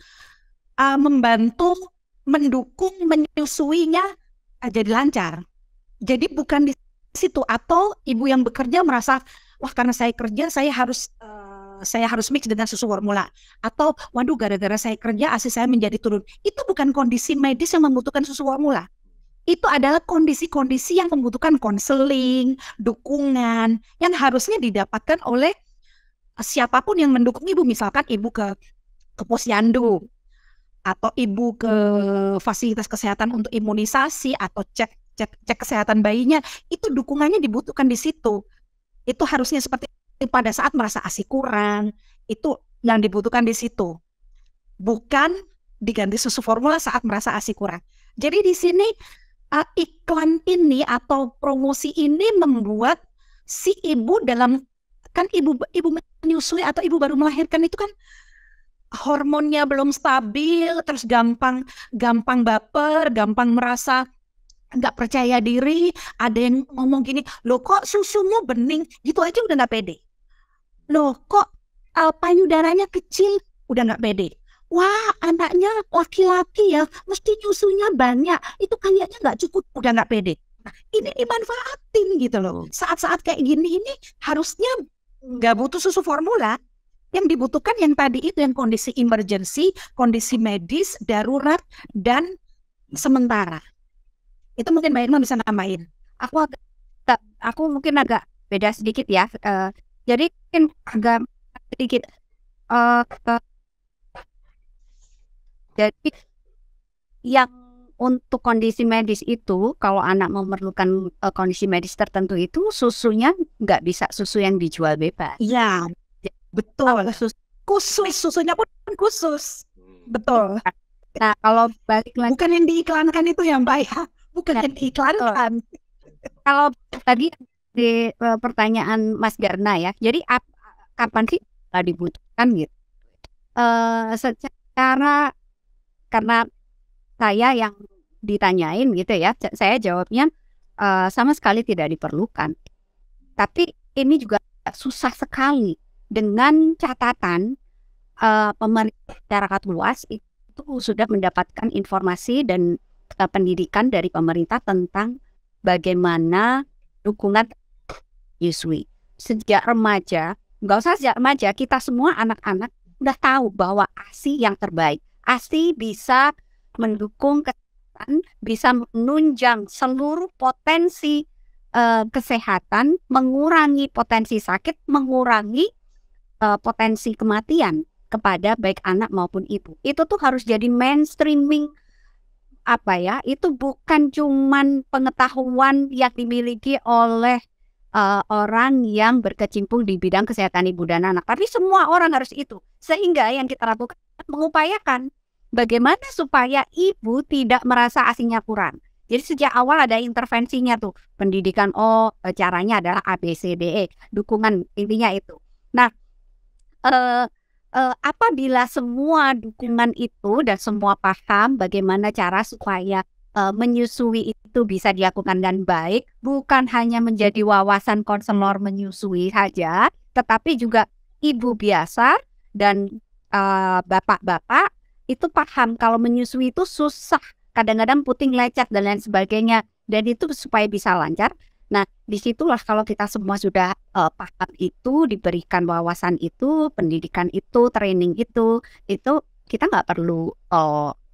mendukung menyusuinya jadi lancar. Jadi bukan di situ, atau ibu yang bekerja merasa wah karena saya kerja saya harus mix dengan susu formula, atau waduh gara-gara saya kerja ASI saya menjadi turun. Itu bukan kondisi medis yang membutuhkan susu formula. Itu adalah kondisi-kondisi yang membutuhkan konseling, dukungan yang harusnya didapatkan oleh siapapun yang mendukung ibu. Misalkan ibu ke posyandu, atau ibu ke fasilitas kesehatan untuk imunisasi atau cek kesehatan bayinya, itu dukungannya dibutuhkan di situ. Itu harusnya seperti pada saat merasa ASI kurang, itu yang dibutuhkan di situ. Bukan diganti susu formula saat merasa ASI kurang. Jadi di sini iklan ini atau promosi ini membuat si ibu kan ibu menyusui atau ibu baru melahirkan itu kan hormonnya belum stabil, terus gampang baper, gampang merasa nggak percaya diri. Ada yang ngomong gini, loh kok susunya bening, gitu aja udah nggak pede. Loh kok payudaranya kecil, udah nggak pede. Wah anaknya laki-laki ya, mesti nyusunya banyak, itu kayaknya nggak cukup, udah nggak pede. Nah, ini dimanfaatin gitu loh. Saat-saat kayak gini ini harusnya nggak butuh susu formula. Yang dibutuhkan yang tadi itu, yang kondisi emergency, kondisi medis, darurat, dan sementara. Itu mungkin Mbak Irma bisa nambahin. Aku mungkin agak beda sedikit ya. Jadi mungkin agak sedikit. Jadi yang untuk kondisi medis itu, kalau anak memerlukan kondisi medis tertentu itu, susunya nggak bisa susu yang dijual bebas. Iya, betul. Khusus, susunya pun khusus. Betul. Nah, kalau balik lagi, bukan yang diiklankan itu ya Mbak ya. Bukan yang diiklankan. Kalau tadi di pertanyaan Mas Garna ya, jadi kapan sih dibutuhkan gitu? Secara, karena saya yang ditanyain gitu ya, saya jawabnya sama sekali tidak diperlukan. Tapi ini juga susah sekali, dengan catatan pemerintah masyarakat luas itu sudah mendapatkan informasi dan pendidikan dari pemerintah tentang bagaimana dukungan menyusui. Sejak remaja, nggak usah sejak remaja, kita semua anak-anak udah tahu bahwa ASI yang terbaik. ASI bisa mendukung kesehatan, bisa menunjang seluruh potensi kesehatan, mengurangi potensi sakit, mengurangi potensi kematian kepada baik anak maupun ibu. Itu tuh harus jadi mainstreaming, itu bukan cuman pengetahuan yang dimiliki oleh orang yang berkecimpung di bidang kesehatan ibu dan anak, tapi semua orang harus itu. Sehingga yang kita lakukan mengupayakan bagaimana supaya ibu tidak merasa ASINya kurang. Jadi sejak awal ada intervensinya tuh, pendidikan, caranya adalah ABCDE, dukungan intinya itu. Nah, apabila semua dukungan itu dan semua paham bagaimana cara supaya menyusui itu bisa dilakukan dengan baik, bukan hanya menjadi wawasan konselor menyusui saja, tetapi juga ibu biasa dan bapak-bapak itu paham kalau menyusui itu susah, kadang-kadang puting lecet dan lain sebagainya, dan itu supaya bisa lancar. Nah, disitulah kalau kita semua sudah paham itu, diberikan wawasan itu, pendidikan itu, training itu kita nggak perlu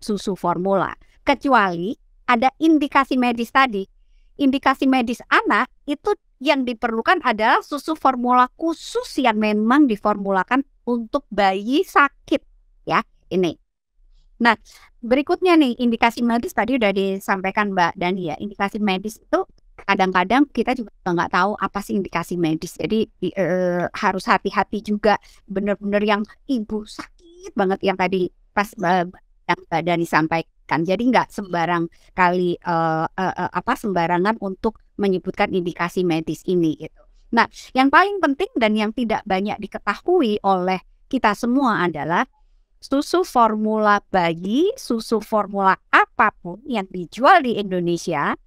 susu formula, kecuali ada indikasi medis tadi. Indikasi medis anak itu yang diperlukan adalah susu formula khusus yang memang diformulakan untuk bayi sakit, ya ini. Nah, berikutnya nih, indikasi medis tadi udah disampaikan Mbak Dani ya. Indikasi medis itu kadang-kadang kita juga nggak tahu apa sih indikasi medis. Jadi harus hati-hati juga, benar-benar yang ibu sakit banget yang tadi pas yang Mbak Dani sampaikan. Jadi nggak sembarang kali sembarangan untuk menyebutkan indikasi medis ini gitu. Nah, yang paling penting dan yang tidak banyak diketahui oleh kita semua adalah susu formula bayi, susu formula apapun yang dijual di Indonesia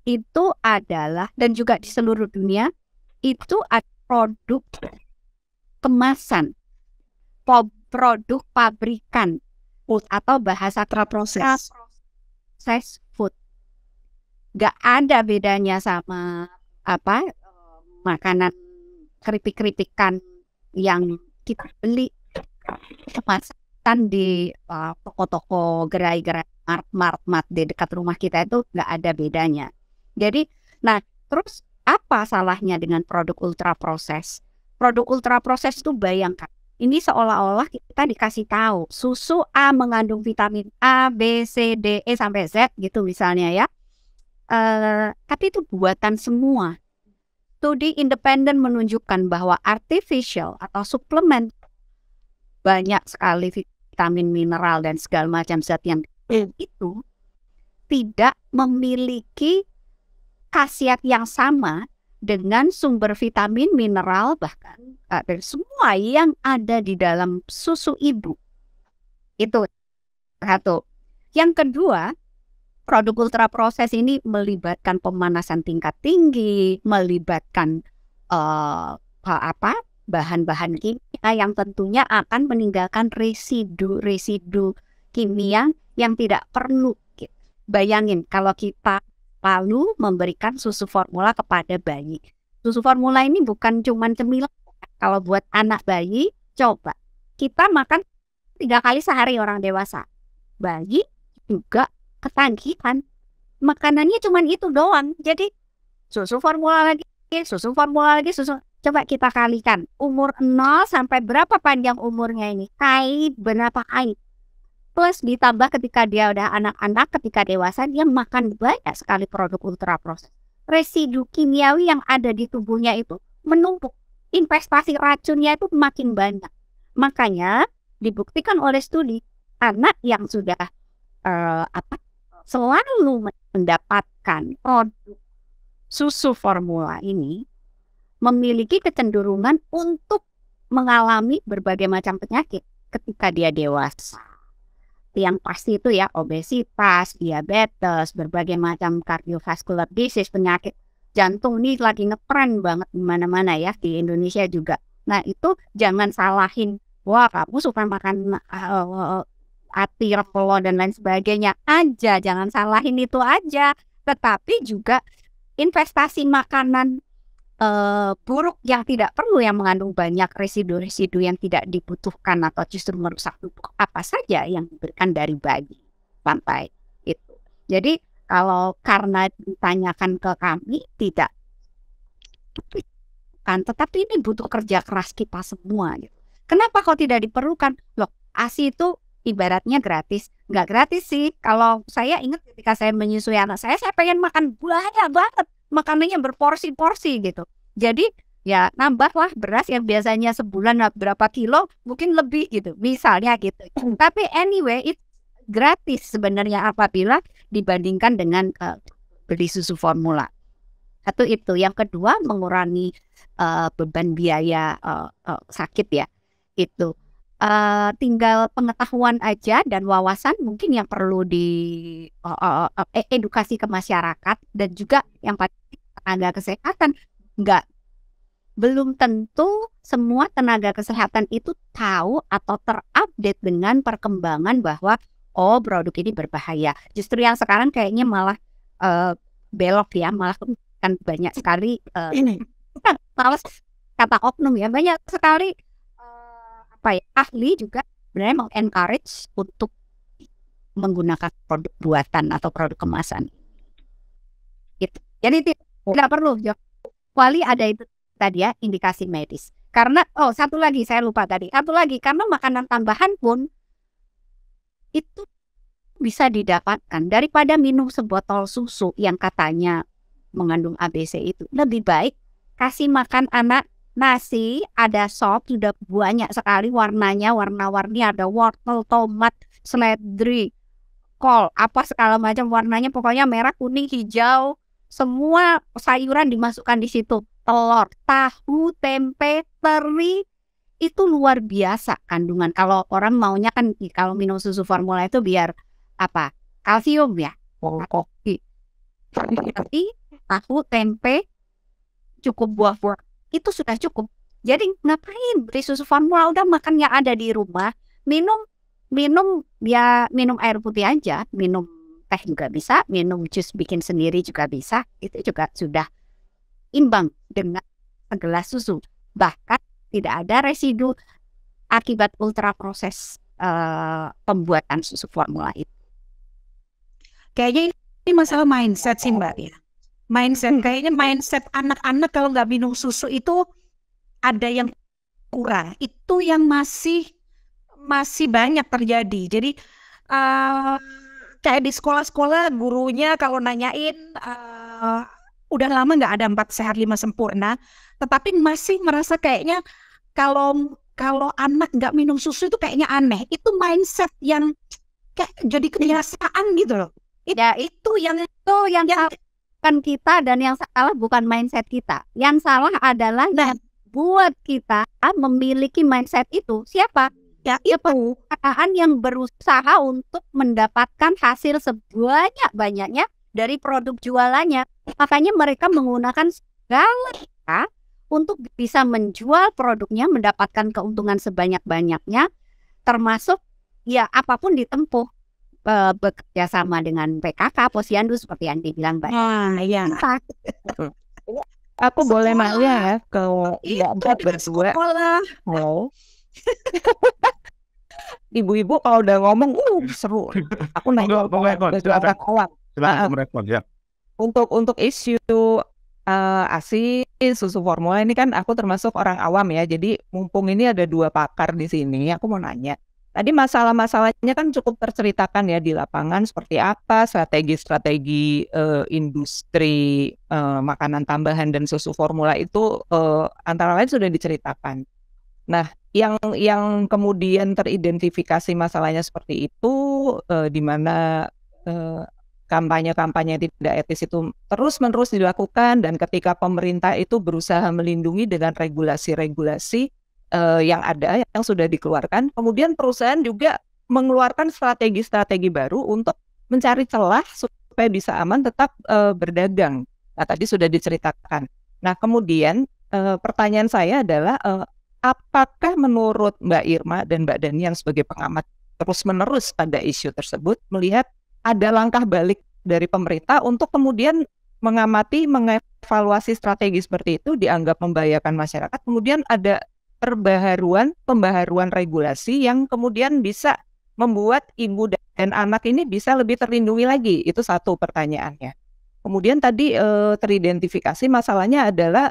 itu adalah, dan juga di seluruh dunia, itu ada produk kemasan, produk pabrikan, atau bahasa Proses. proses food. Gak ada bedanya sama makanan keripik-keripikan yang kita beli kemasan di toko-toko, gerai-gerai, mart di dekat rumah kita, itu gak ada bedanya. Jadi, nah terus apa salahnya dengan produk ultra proses? Produk ultra proses itu, bayangkan, ini seolah-olah kita dikasih tahu susu A mengandung vitamin A, B, C, D, E sampai Z gitu misalnya ya. Tapi itu buatan semua. Studi independen menunjukkan bahwa artificial atau suplemen, banyak sekali vitamin, mineral, dan segala macam zat yang itu tidak memiliki khasiat yang sama dengan sumber vitamin, mineral, bahkan dari semua yang ada di dalam susu ibu. Itu satu. Yang kedua, produk ultra proses ini melibatkan pemanasan tingkat tinggi, melibatkan bahan-bahan kimia yang tentunya akan meninggalkan residu kimia yang tidak perlu. Bayangin kalau kita lalu memberikan susu formula kepada bayi. Susu formula ini bukan cuma cemilan. Kalau buat anak bayi, coba kita makan 3 kali sehari orang dewasa. Bayi juga ketagihan. Makanannya cuma itu doang. Jadi susu formula lagi, susu formula lagi, susu. Coba kita kalikan umur 0 sampai berapa panjang umurnya ini. Berapa haid. Plus ditambah ketika dia udah anak-anak, ketika dewasa, dia makan banyak sekali produk ultra proses. Residu kimiawi yang ada di tubuhnya itu menumpuk. Investasi racunnya itu makin banyak. Makanya dibuktikan oleh studi, anak yang sudah selalu mendapatkan produk susu formula ini memiliki kecenderungan untuk mengalami berbagai macam penyakit ketika dia dewasa. Yang pasti itu ya obesitas, diabetes, berbagai macam cardiovascular disease, penyakit jantung ini lagi ngetren banget di mana-mana ya, di Indonesia juga. Nah itu jangan salahin, wah kamu suka makan ati, repelon dan lain sebagainya aja, jangan salahin itu aja. Tetapi juga investasi makanan buruk yang tidak perlu, yang mengandung banyak residu-residu yang tidak dibutuhkan atau justru merusak tubuh, apa saja yang diberikan dari bayi sampai itu. Jadi kalau karena ditanyakan ke kami, tidak kan, tetapi ini butuh kerja keras kita semua gitu. Kenapa kok tidak diperlukan? Loh, ASI itu ibaratnya gratis. Nggak gratis sih. Kalau saya ingat ketika saya menyusui anak saya pengen makan banyak banget. Makanannya berporsi-porsi gitu. Jadi ya nambahlah beras yang biasanya sebulan berapa kilo, mungkin lebih gitu. Misalnya gitu. Tapi anyway, itu gratis sebenarnya apabila dibandingkan dengan beli susu formula. Satu itu. Yang kedua, mengurangi beban biaya sakit ya. Itu. Tinggal pengetahuan aja dan wawasan mungkin yang perlu di edukasi ke masyarakat, dan juga yang pasti tenaga kesehatan. Belum tentu semua tenaga kesehatan itu tahu atau terupdate dengan perkembangan bahwa produk ini berbahaya. Justru yang sekarang kayaknya malah belok ya, malah kan banyak sekali males kata oknum ya, banyak sekali ahli juga sebenarnya mengencourage untuk menggunakan produk buatan atau produk kemasan. Gitu. Jadi tidak perlu, kecuali ada itu tadi ya, indikasi medis. Karena satu lagi saya lupa tadi. Satu lagi, karena makanan tambahan pun itu bisa didapatkan daripada minum sebotol susu yang katanya mengandung ABC itu. Lebih baik kasih makan anak nasi, ada sop, sudah banyak sekali warnanya, warna-warni, ada wortel, tomat, seledri, kol, apa segala macam warnanya, pokoknya merah, kuning, hijau, semua sayuran dimasukkan di situ, telur, tahu, tempe, teri, itu luar biasa kandungan. Kalau orang maunya kan kalau minum susu formula itu biar kalsium ya. Tapi tahu, tempe, cukup buah-buah. Itu sudah cukup. Jadi ngapain beli susu formula, udah makan yang ada di rumah, minum air putih aja, minum teh juga bisa, minum jus bikin sendiri juga bisa. Itu juga sudah imbang dengan segelas susu. Bahkan tidak ada residu akibat ultra proses pembuatan susu formula itu. Kayaknya ini masalah mindset sih Mbak ya. Kayaknya mindset anak-anak kalau nggak minum susu itu ada yang kurang. Itu yang masih banyak terjadi. Jadi kayak di sekolah-sekolah gurunya kalau nanyain udah lama nggak ada 4 sehat 5 sempurna, tetapi masih merasa kayaknya kalau anak nggak minum susu itu kayaknya aneh. Itu mindset yang kayak jadi kebiasaan gitu loh. Itu yang kan kita, dan yang salah bukan mindset kita. Yang salah adalah buat kita memiliki mindset itu. Siapa? Ya itu perusahaan yang berusaha untuk mendapatkan hasil sebanyak-banyaknya dari produk jualannya. Makanya mereka menggunakan segala cara untuk bisa menjual produknya, mendapatkan keuntungan sebanyak-banyaknya, termasuk ya apapun ditempuh. Bekerja sama dengan PKK, Posyandu seperti yang dibilang Mbak. Iya. Aku boleh nanya ya kalau tidak berdua. Mau? Ibu-ibu kalau udah ngomong, seru. Aku nanya. Silakan merespon ya. Untuk isu ASI susu formula ini kan aku termasuk orang awam ya. Jadi mumpung ini ada 2 pakar di sini, aku mau nanya. Tadi masalah-masalahnya kan cukup terceritakan ya di lapangan, seperti apa strategi-strategi industri makanan tambahan dan susu formula itu antara lain sudah diceritakan. Nah, yang kemudian teridentifikasi masalahnya seperti itu, di mana kampanye-kampanye tidak etis itu terus-menerus dilakukan, dan ketika pemerintah itu berusaha melindungi dengan regulasi-regulasi yang ada, yang sudah dikeluarkan, kemudian perusahaan juga mengeluarkan strategi-strategi baru untuk mencari celah supaya bisa aman tetap berdagang. Nah, tadi sudah diceritakan. Nah, kemudian pertanyaan saya adalah apakah menurut Mbak Irma dan Mbak Dani yang sebagai pengamat terus-menerus pada isu tersebut melihat ada langkah balik dari pemerintah untuk kemudian mengamati, mengevaluasi strategi seperti itu dianggap membahayakan masyarakat, kemudian ada pembaharuan regulasi yang kemudian bisa membuat ibu dan anak ini bisa lebih terlindungi lagi? Itu satu pertanyaannya. Kemudian tadi teridentifikasi masalahnya adalah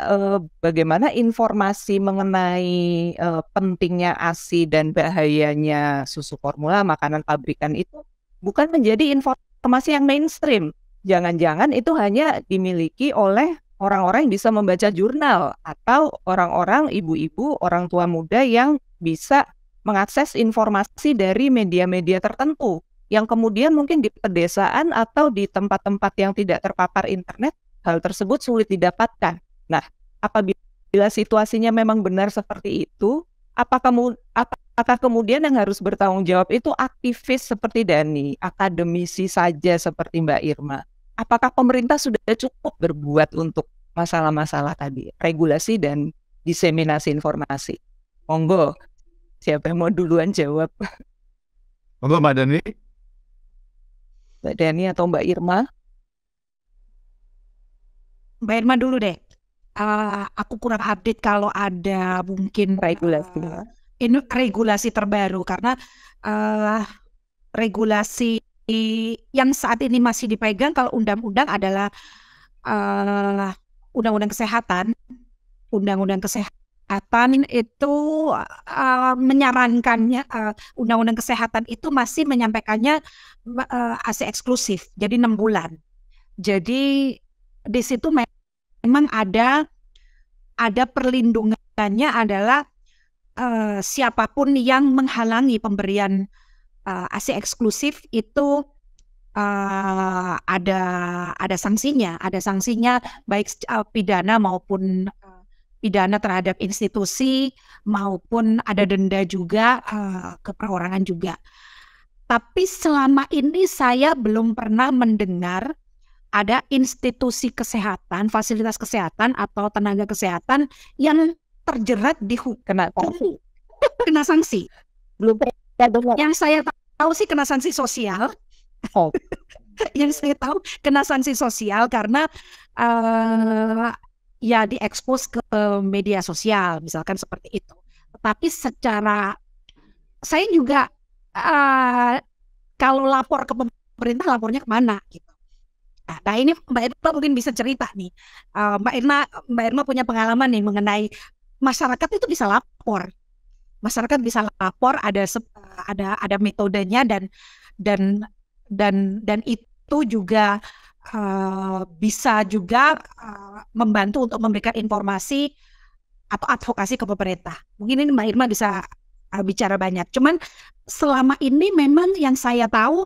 bagaimana informasi mengenai pentingnya ASI dan bahayanya susu formula makanan pabrikan itu bukan menjadi informasi yang mainstream. Jangan-jangan itu hanya dimiliki oleh orang-orang yang bisa membaca jurnal atau orang-orang ibu-ibu, orang tua muda yang bisa mengakses informasi dari media-media tertentu yang kemudian mungkin di pedesaan atau di tempat-tempat yang tidak terpapar internet, hal tersebut sulit didapatkan. Nah, apabila situasinya memang benar seperti itu, apakah kemudian yang harus bertanggung jawab itu aktivis seperti Dani, akademisi saja seperti Mbak Irma? Apakah pemerintah sudah cukup berbuat untuk masalah-masalah tadi, regulasi dan diseminasi informasi? Monggo, siapa yang mau duluan jawab? Monggo Mbak Dani. Mbak Dani atau Mbak Irma? Mbak Irma dulu deh. Aku kurang update kalau ada mungkin regulasi terbaru, karena regulasi yang saat ini masih dipegang kalau undang-undang adalah undang-undang kesehatan. Undang-undang kesehatan itu menyarankannya, undang-undang kesehatan itu masih menyampaikannya ASI eksklusif, jadi 6 bulan. Jadi di situ memang ada perlindungannya adalah siapapun yang menghalangi pemberian ASI eksklusif itu ada sanksinya baik pidana maupun pidana terhadap institusi, maupun ada denda juga ke perorangan juga. Tapi selama ini saya belum pernah mendengar ada institusi kesehatan, fasilitas kesehatan atau tenaga kesehatan yang terjerat di Kena kena sanksi. Belum pernah dengar. Yang saya tahu sih kena sanksi sosial. Oh. Yang saya tahu kena sanksi sosial karena ya diekspos ke media sosial, misalkan seperti itu. Tetapi secara saya juga kalau lapor ke pemerintah, lapornya kemana gitu. Nah ini Mbak Irma mungkin bisa cerita nih. Mbak Irma punya pengalaman nih mengenai masyarakat itu bisa lapor. Masyarakat bisa lapor, ada metodenya dan itu juga bisa juga membantu untuk memberikan informasi atau advokasi ke pemerintah. Mungkin ini Mbak Irma bisa bicara banyak. Cuman selama ini memang yang saya tahu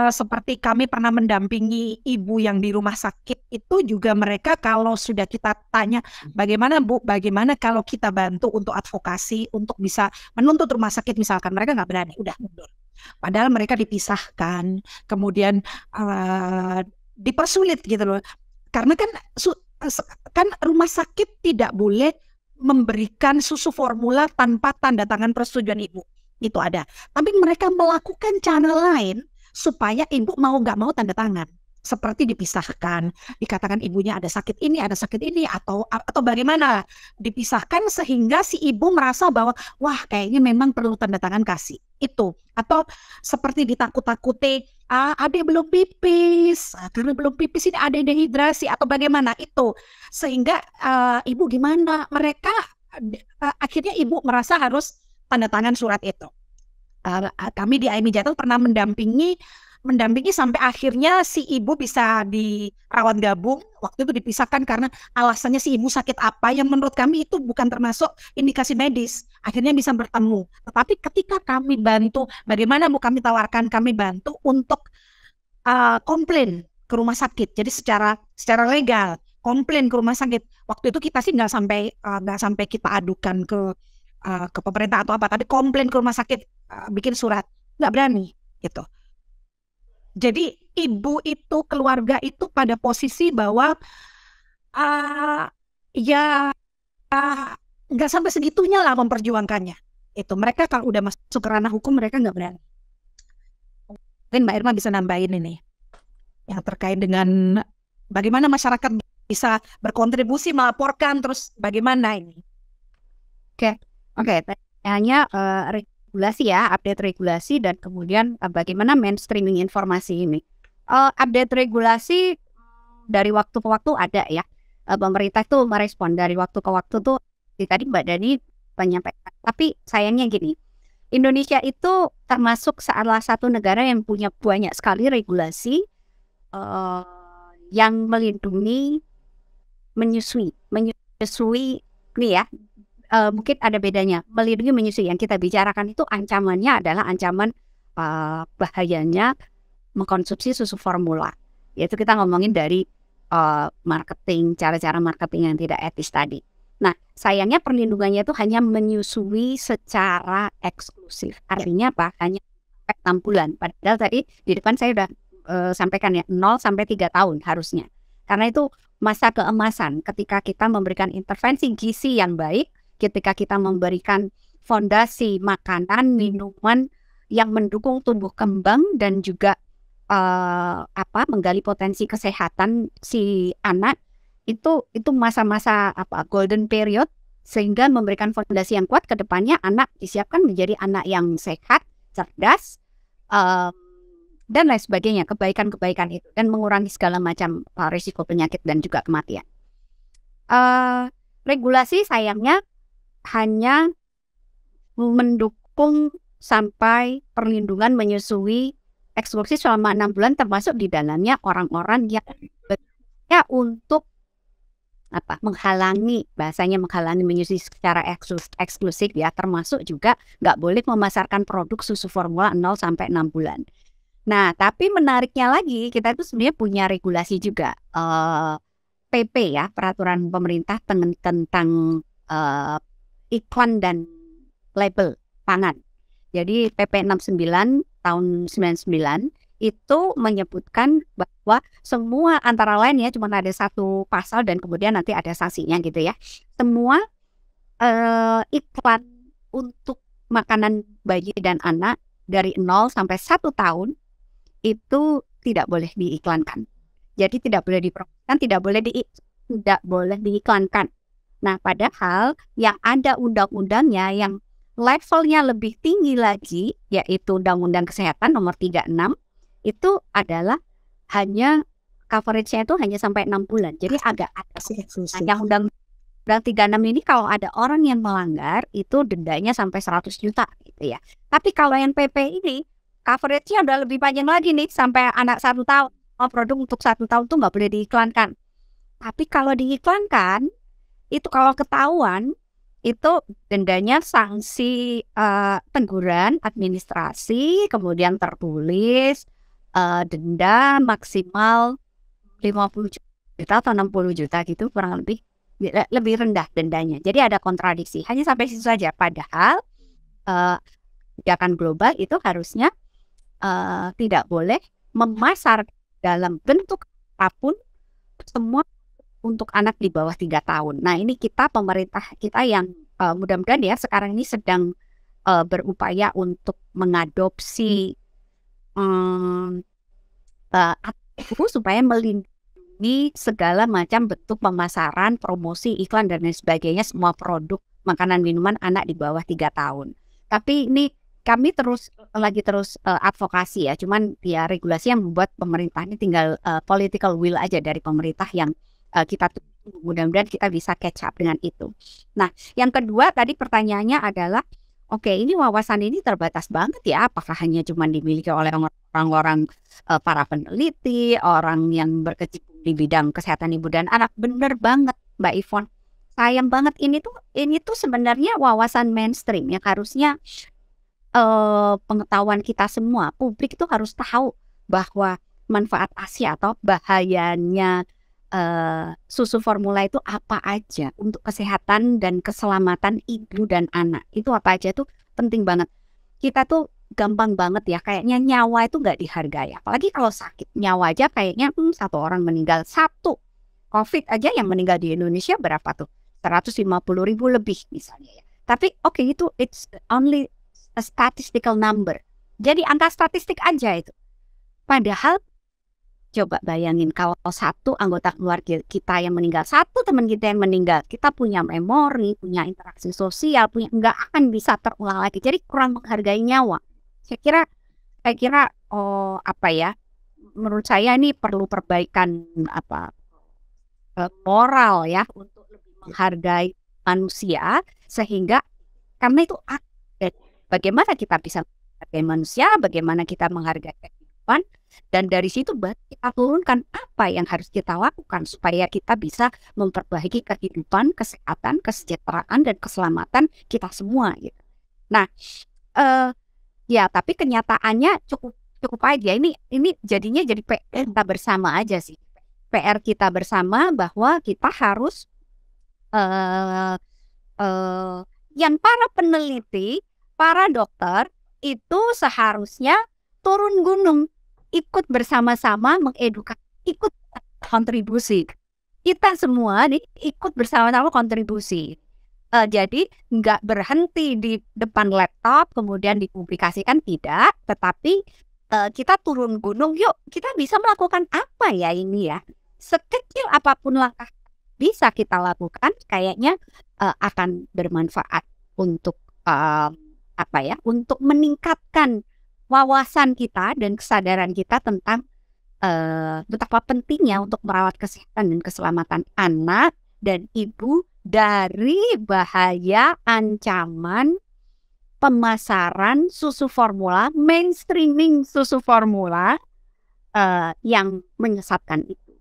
seperti kami pernah mendampingi ibu yang di rumah sakit itu juga mereka kalau sudah kita tanya bagaimana Bu, bagaimana kalau kita bantu untuk advokasi untuk bisa menuntut rumah sakit misalkan, mereka nggak berani, udah mundur. Padahal mereka dipisahkan, kemudian dipersulit gitu loh. Karena kan rumah sakit tidak boleh memberikan susu formula tanpa tanda tangan persetujuan ibu. Itu ada. Tapi mereka melakukan cara lain supaya ibu mau nggak mau tanda tangan. Seperti dipisahkan, dikatakan ibunya ada sakit ini, atau bagaimana dipisahkan sehingga si ibu merasa bahwa wah kayaknya memang perlu tanda tangan kasih itu, atau seperti ditakut-takuti adik belum pipis, karena belum pipis ini ada dehidrasi atau bagaimana itu, sehingga ibu gimana, mereka akhirnya ibu merasa harus tanda tangan surat itu. Kami di AMI Jatel pernah mendampingi sampai akhirnya si ibu bisa dirawat gabung. Waktu itu dipisahkan karena alasannya si ibu sakit apa yang menurut kami itu bukan termasuk indikasi medis. Akhirnya bisa bertemu. Tetapi ketika kami bantu, bagaimana Bu, kami tawarkan, kami bantu untuk komplain ke rumah sakit. Jadi secara legal komplain ke rumah sakit. Waktu itu kita sih nggak sampai kita adukan ke pemerintah atau apa, tapi komplain ke rumah sakit, bikin surat, nggak berani gitu. Jadi ibu itu, keluarga itu pada posisi bahwa nggak sampai segitunya lah memperjuangkannya. Itu mereka kalau udah masuk ke ranah hukum mereka nggak berani. Mungkin Mbak Irma bisa nambahin ini yang terkait dengan bagaimana masyarakat bisa berkontribusi melaporkan, terus bagaimana ini. Oke, hanya regulasi ya, update regulasi dan kemudian bagaimana mainstreaming informasi ini. Update regulasi dari waktu ke waktu ada ya. Pemerintah tuh merespon dari waktu ke waktu tuh. Tadi Mbak Dani menyampaikan. Tapi sayangnya gini, Indonesia itu termasuk salah satu negara yang punya banyak sekali regulasi yang melindungi menyusui nih ya. Mungkin ada bedanya. Melindungi menyusui yang kita bicarakan itu ancamannya adalah ancaman bahayanya mengkonsumsi susu formula. Yaitu kita ngomongin dari marketing, cara-cara marketing yang tidak etis tadi. Nah, sayangnya perlindungannya itu hanya menyusui secara eksklusif. Artinya apa? Hanya sampai 6 bulan. Padahal tadi di depan saya sudah sampaikan ya, 0 sampai 3 tahun harusnya. Karena itu masa keemasan ketika kita memberikan intervensi gizi yang baik, ketika kita memberikan fondasi makanan, minuman yang mendukung tumbuh kembang dan juga menggali potensi kesehatan si anak, itu masa-masa golden period, sehingga memberikan fondasi yang kuat ke depannya anak disiapkan menjadi anak yang sehat, cerdas, dan lain sebagainya, kebaikan-kebaikan itu, dan mengurangi segala macam risiko penyakit dan juga kematian. Regulasi sayangnya hanya mendukung sampai perlindungan menyusui eksklusif selama 6 bulan, termasuk di dalamnya orang-orang yang bekerja untuk menghalangi menyusui secara eksklusif ya, termasuk juga nggak boleh memasarkan produk susu formula 0 sampai 6 bulan. Nah, tapi menariknya lagi, kita itu sebenarnya punya regulasi juga, PP ya, peraturan pemerintah tentang iklan dan label pangan. Jadi PP 69 tahun 99 itu menyebutkan bahwa semua antara lain ya, cuma ada satu pasal dan kemudian nanti ada sanksinya gitu ya. Semua iklan untuk makanan bayi dan anak dari 0 sampai 1 tahun itu tidak boleh diiklankan. Jadi tidak boleh dipromosikan, tidak boleh diiklankan. Nah, padahal yang ada undang-undangnya yang levelnya lebih tinggi lagi, yaitu Undang-Undang Kesehatan nomor 36, itu adalah hanya coverage-nya itu hanya sampai 6 bulan. Jadi agak atas. Yang Undang-Undang 36 ini kalau ada orang yang melanggar, itu dendanya sampai 100 juta gitu ya. Tapi kalau yang PP ini, coverage-nya udah lebih panjang lagi nih, sampai anak 1 tahun. Produk untuk 1 tahun tuh nggak boleh diiklankan. Tapi kalau diiklankan, itu kalau ketahuan, itu dendanya sanksi teguran administrasi, kemudian tertulis, denda maksimal 50 juta atau 60 juta gitu, kurang lebih rendah dendanya. Jadi ada kontradiksi, hanya sampai situ saja. Padahal kebijakan global itu harusnya tidak boleh memasar dalam bentuk apapun semua untuk anak di bawah 3 tahun. Nah, ini pemerintah kita yang mudah-mudahan ya sekarang ini sedang berupaya untuk mengadopsi itu supaya melindungi segala macam bentuk pemasaran, promosi, iklan dan lain sebagainya semua produk makanan minuman anak di bawah 3 tahun. Tapi ini kami terus advokasi ya, cuman ya regulasi yang membuat pemerintah ini tinggal political will aja dari pemerintah yang kita tunggu. Mudah-mudahan kita bisa catch up dengan itu. Nah, yang kedua tadi pertanyaannya adalah, oke, ini wawasan ini terbatas banget ya, apakah hanya cuma dimiliki oleh orang-orang para peneliti, orang yang berkecimpung di bidang kesehatan ibu dan anak? Bener banget Mbak Ivon. Sayang banget ini tuh sebenarnya wawasan mainstream yang harusnya pengetahuan kita semua, publik itu harus tahu bahwa manfaat ASI atau bahayanya susu formula itu apa aja untuk kesehatan dan keselamatan ibu dan anak. Itu apa aja tuh penting banget. Kita tuh gampang banget ya, kayaknya nyawa itu nggak dihargai. Apalagi kalau sakit, nyawa aja kayaknya 1 orang meninggal. 1 COVID aja yang meninggal di Indonesia berapa tuh? 150.000 lebih misalnya ya. Tapi oke, itu it's only a statistical number. Jadi angka statistik aja itu. Padahal coba bayangin kalau 1 anggota keluarga kita yang meninggal, 1 teman kita yang meninggal, kita punya memori, punya interaksi sosial, nggak akan bisa terulang lagi. Jadi kurang menghargai nyawa. Saya kira menurut saya ini perlu perbaikan moral ya untuk lebih menghargai manusia, sehingga karena itu bagaimana kita bisa menghargai manusia, bagaimana kita menghargai kehidupan. Dan dari situ kita turunkan apa yang harus kita lakukan supaya kita bisa memperbaiki kehidupan, kesehatan, kesejahteraan dan keselamatan kita semua gitu. Nah, ya tapi kenyataannya cukup aja. Ini jadinya jadi PR kita bersama aja sih. PR kita bersama bahwa kita harus yang para peneliti, para dokter itu seharusnya turun gunung, ikut bersama-sama mengedukasi, ikut kontribusi. Kita semua nih ikut bersama-sama kontribusi. Jadi nggak berhenti di depan laptop kemudian dipublikasikan, tidak. Tetapi kita turun gunung, yuk kita bisa melakukan apa ya ini ya. Sekecil apapun langkah bisa kita lakukan, kayaknya akan bermanfaat untuk untuk meningkatkan wawasan kita dan kesadaran kita tentang betapa pentingnya untuk merawat kesehatan dan keselamatan anak dan ibu dari bahaya ancaman pemasaran susu formula, mainstreaming susu formula yang menyesatkan itu.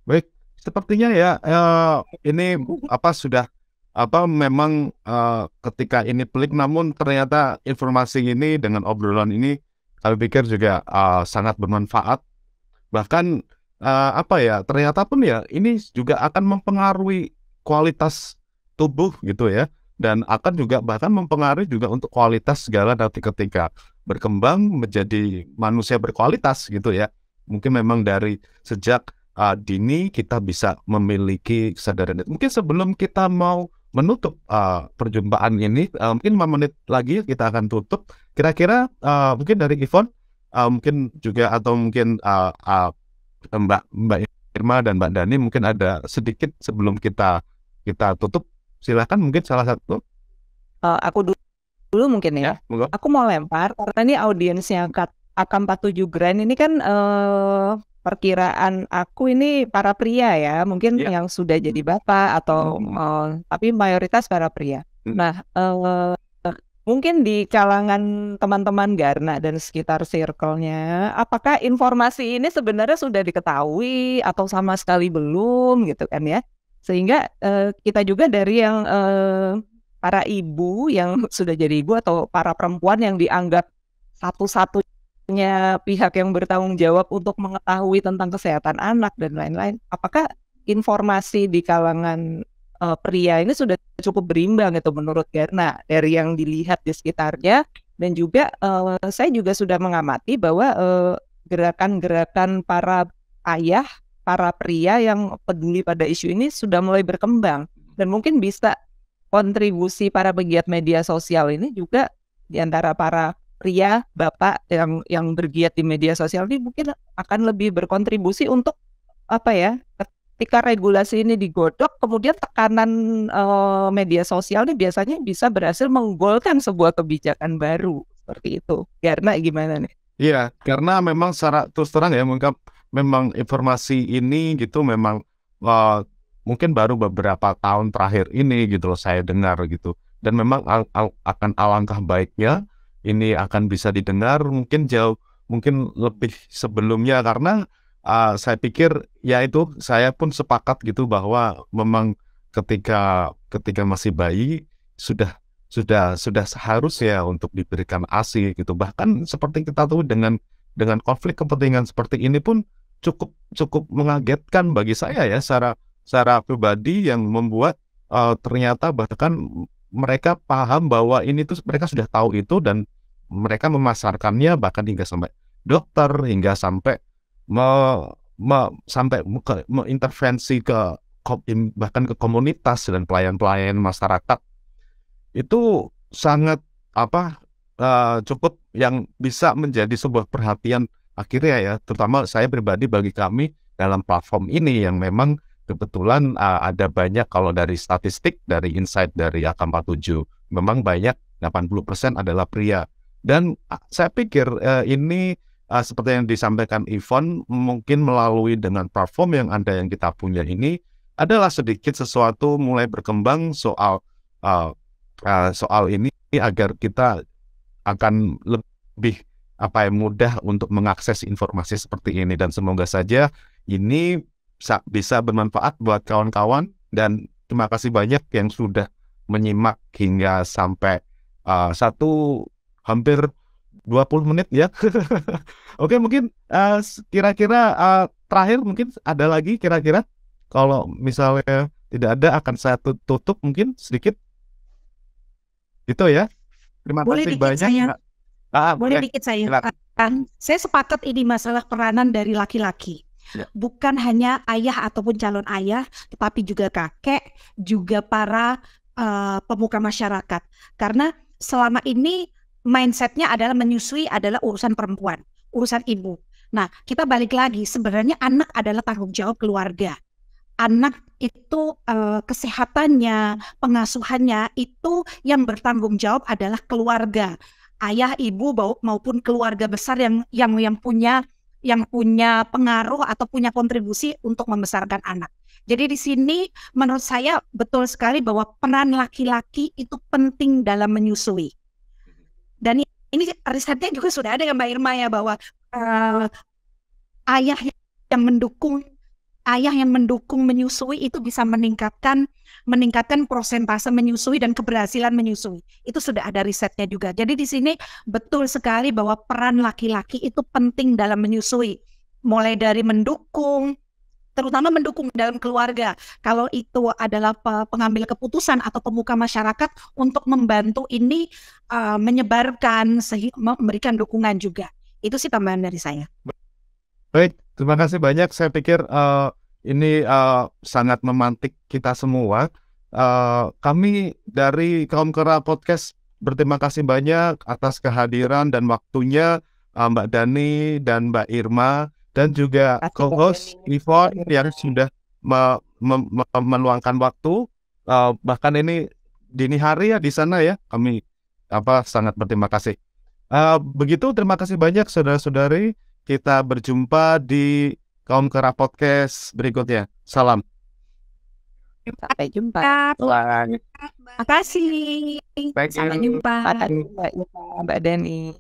Baik, sepertinya ya ini sudah memang ketika ini pelik, namun ternyata informasi ini dengan obrolan ini kami pikir juga sangat bermanfaat. Bahkan ternyata pun ya ini juga akan mempengaruhi kualitas tubuh gitu ya. dan akan juga bahkan mempengaruhi juga untuk kualitas segala nanti ketika berkembang menjadi manusia berkualitas gitu ya. Mungkin memang dari sejak dini kita bisa memiliki kesadaran itu. Mungkin sebelum kita mau menutup perjumpaan ini, mungkin 5 menit lagi kita akan tutup. Kira-kira mungkin dari Yvonne, mungkin juga atau mungkin Mbak Irma dan Mbak Dani mungkin ada sedikit sebelum kita tutup. Silakan mungkin salah satu. Aku dulu mungkin ya. Monggo. Aku mau lempar karena ini audiensnya AK47 Grand ini kan perkiraan aku ini para pria ya, mungkin yang sudah jadi bapak atau tapi mayoritas para pria. Nah, mungkin di kalangan teman-teman Garna dan sekitar circle-nya, apakah informasi ini sebenarnya sudah diketahui atau sama sekali belum gitu kan ya? Sehingga kita juga dari yang para ibu yang sudah jadi ibu atau para perempuan yang dianggap satu-satunya pihak yang bertanggung jawab untuk mengetahui tentang kesehatan anak dan lain-lain. Apakah informasi di kalangan pria ini sudah cukup berimbang itu menurut Garna dari yang dilihat di sekitarnya, dan juga saya juga sudah mengamati bahwa gerakan-gerakan para ayah, para pria yang peduli pada isu ini sudah mulai berkembang, dan mungkin bisa kontribusi para pegiat media sosial ini juga di antara para pria, bapak yang bergiat di media sosial ini mungkin akan lebih berkontribusi untuk apa ya, ketika regulasi ini digodok, kemudian tekanan media sosial ini biasanya bisa berhasil menggolkan sebuah kebijakan baru seperti itu. Karena gimana nih? Iya, karena memang secara terus terang ya, memang informasi ini gitu memang mungkin baru beberapa tahun terakhir ini gitu loh saya dengar gitu, dan memang akan alangkah baiknya ini akan bisa didengar mungkin mungkin lebih sebelumnya, karena saya pikir ya itu saya pun sepakat gitu bahwa memang ketika masih bayi sudah seharusnya untuk diberikan ASI gitu. Bahkan seperti kita tahu dengan konflik kepentingan seperti ini pun cukup mengagetkan bagi saya ya secara pribadi, yang membuat ternyata bahkan mereka paham bahwa ini tuh mereka sudah tahu itu, dan mereka memasarkannya bahkan hingga sampai dokter, hingga sampai mengintervensi bahkan ke komunitas dan pelayan-pelayan masyarakat. Itu sangat cukup yang bisa menjadi sebuah perhatian akhirnya ya, terutama saya pribadi bagi kami dalam platform ini yang memang kebetulan ada banyak, kalau dari statistik dari insight dari AK47 memang banyak 80% adalah pria, dan saya pikir ini seperti yang disampaikan Yvonne, mungkin melalui dengan platform yang kita punya ini adalah sedikit sesuatu mulai berkembang soal ini, agar kita akan lebih mudah untuk mengakses informasi seperti ini, dan semoga saja ini bisa bermanfaat buat kawan-kawan, dan terima kasih banyak yang sudah menyimak hingga sampai hampir 20 menit ya. Oke, mungkin kira-kira terakhir mungkin ada lagi kira-kira, kalau misalnya tidak ada akan saya tutup mungkin sedikit itu ya. Terima kasih banyak. Boleh dikit saya. Saya sepakat ini masalah peranan dari laki-laki. Ya. Bukan hanya ayah ataupun calon ayah, tetapi juga kakek, juga para pemuka masyarakat. Karena selama ini mindsetnya adalah menyusui adalah urusan perempuan, urusan ibu. Nah, kita balik lagi, sebenarnya anak adalah tanggung jawab keluarga. Anak itu kesehatannya, pengasuhannya itu yang bertanggung jawab adalah keluarga, ayah, ibu maupun keluarga besar yang punya pengaruh atau punya kontribusi untuk membesarkan anak. Jadi di sini menurut saya betul sekali bahwa peran laki-laki itu penting dalam menyusui. Dan ini risetnya juga sudah ada ya Mbak Irma ya, bahwa ayah yang mendukung menyusui itu bisa meningkatkan persentase menyusui dan keberhasilan menyusui. Itu sudah ada risetnya juga. Jadi di sini betul sekali bahwa peran laki-laki itu penting dalam menyusui. Mulai dari mendukung, terutama mendukung dalam keluarga. Kalau itu adalah pengambil keputusan atau pemuka masyarakat untuk membantu ini menyebarkan, memberikan dukungan juga. Itu sih tambahan dari saya. Baik, terima kasih banyak. Saya pikir ini sangat memantik kita semua. Kami dari Kaum Kera Podcast berterima kasih banyak atas kehadiran dan waktunya Mbak Dani dan Mbak Irma, dan juga co-host Yvonne yang sudah meluangkan waktu. Bahkan ini dini hari ya di sana ya. Kami sangat berterima kasih. Begitu, terima kasih banyak saudara-saudari. Kita berjumpa di Kaum Kera Podcast berikutnya. Salam. Sampai jumpa. Terima kasih. Thank you. Sampai jumpa. Mbak Dani.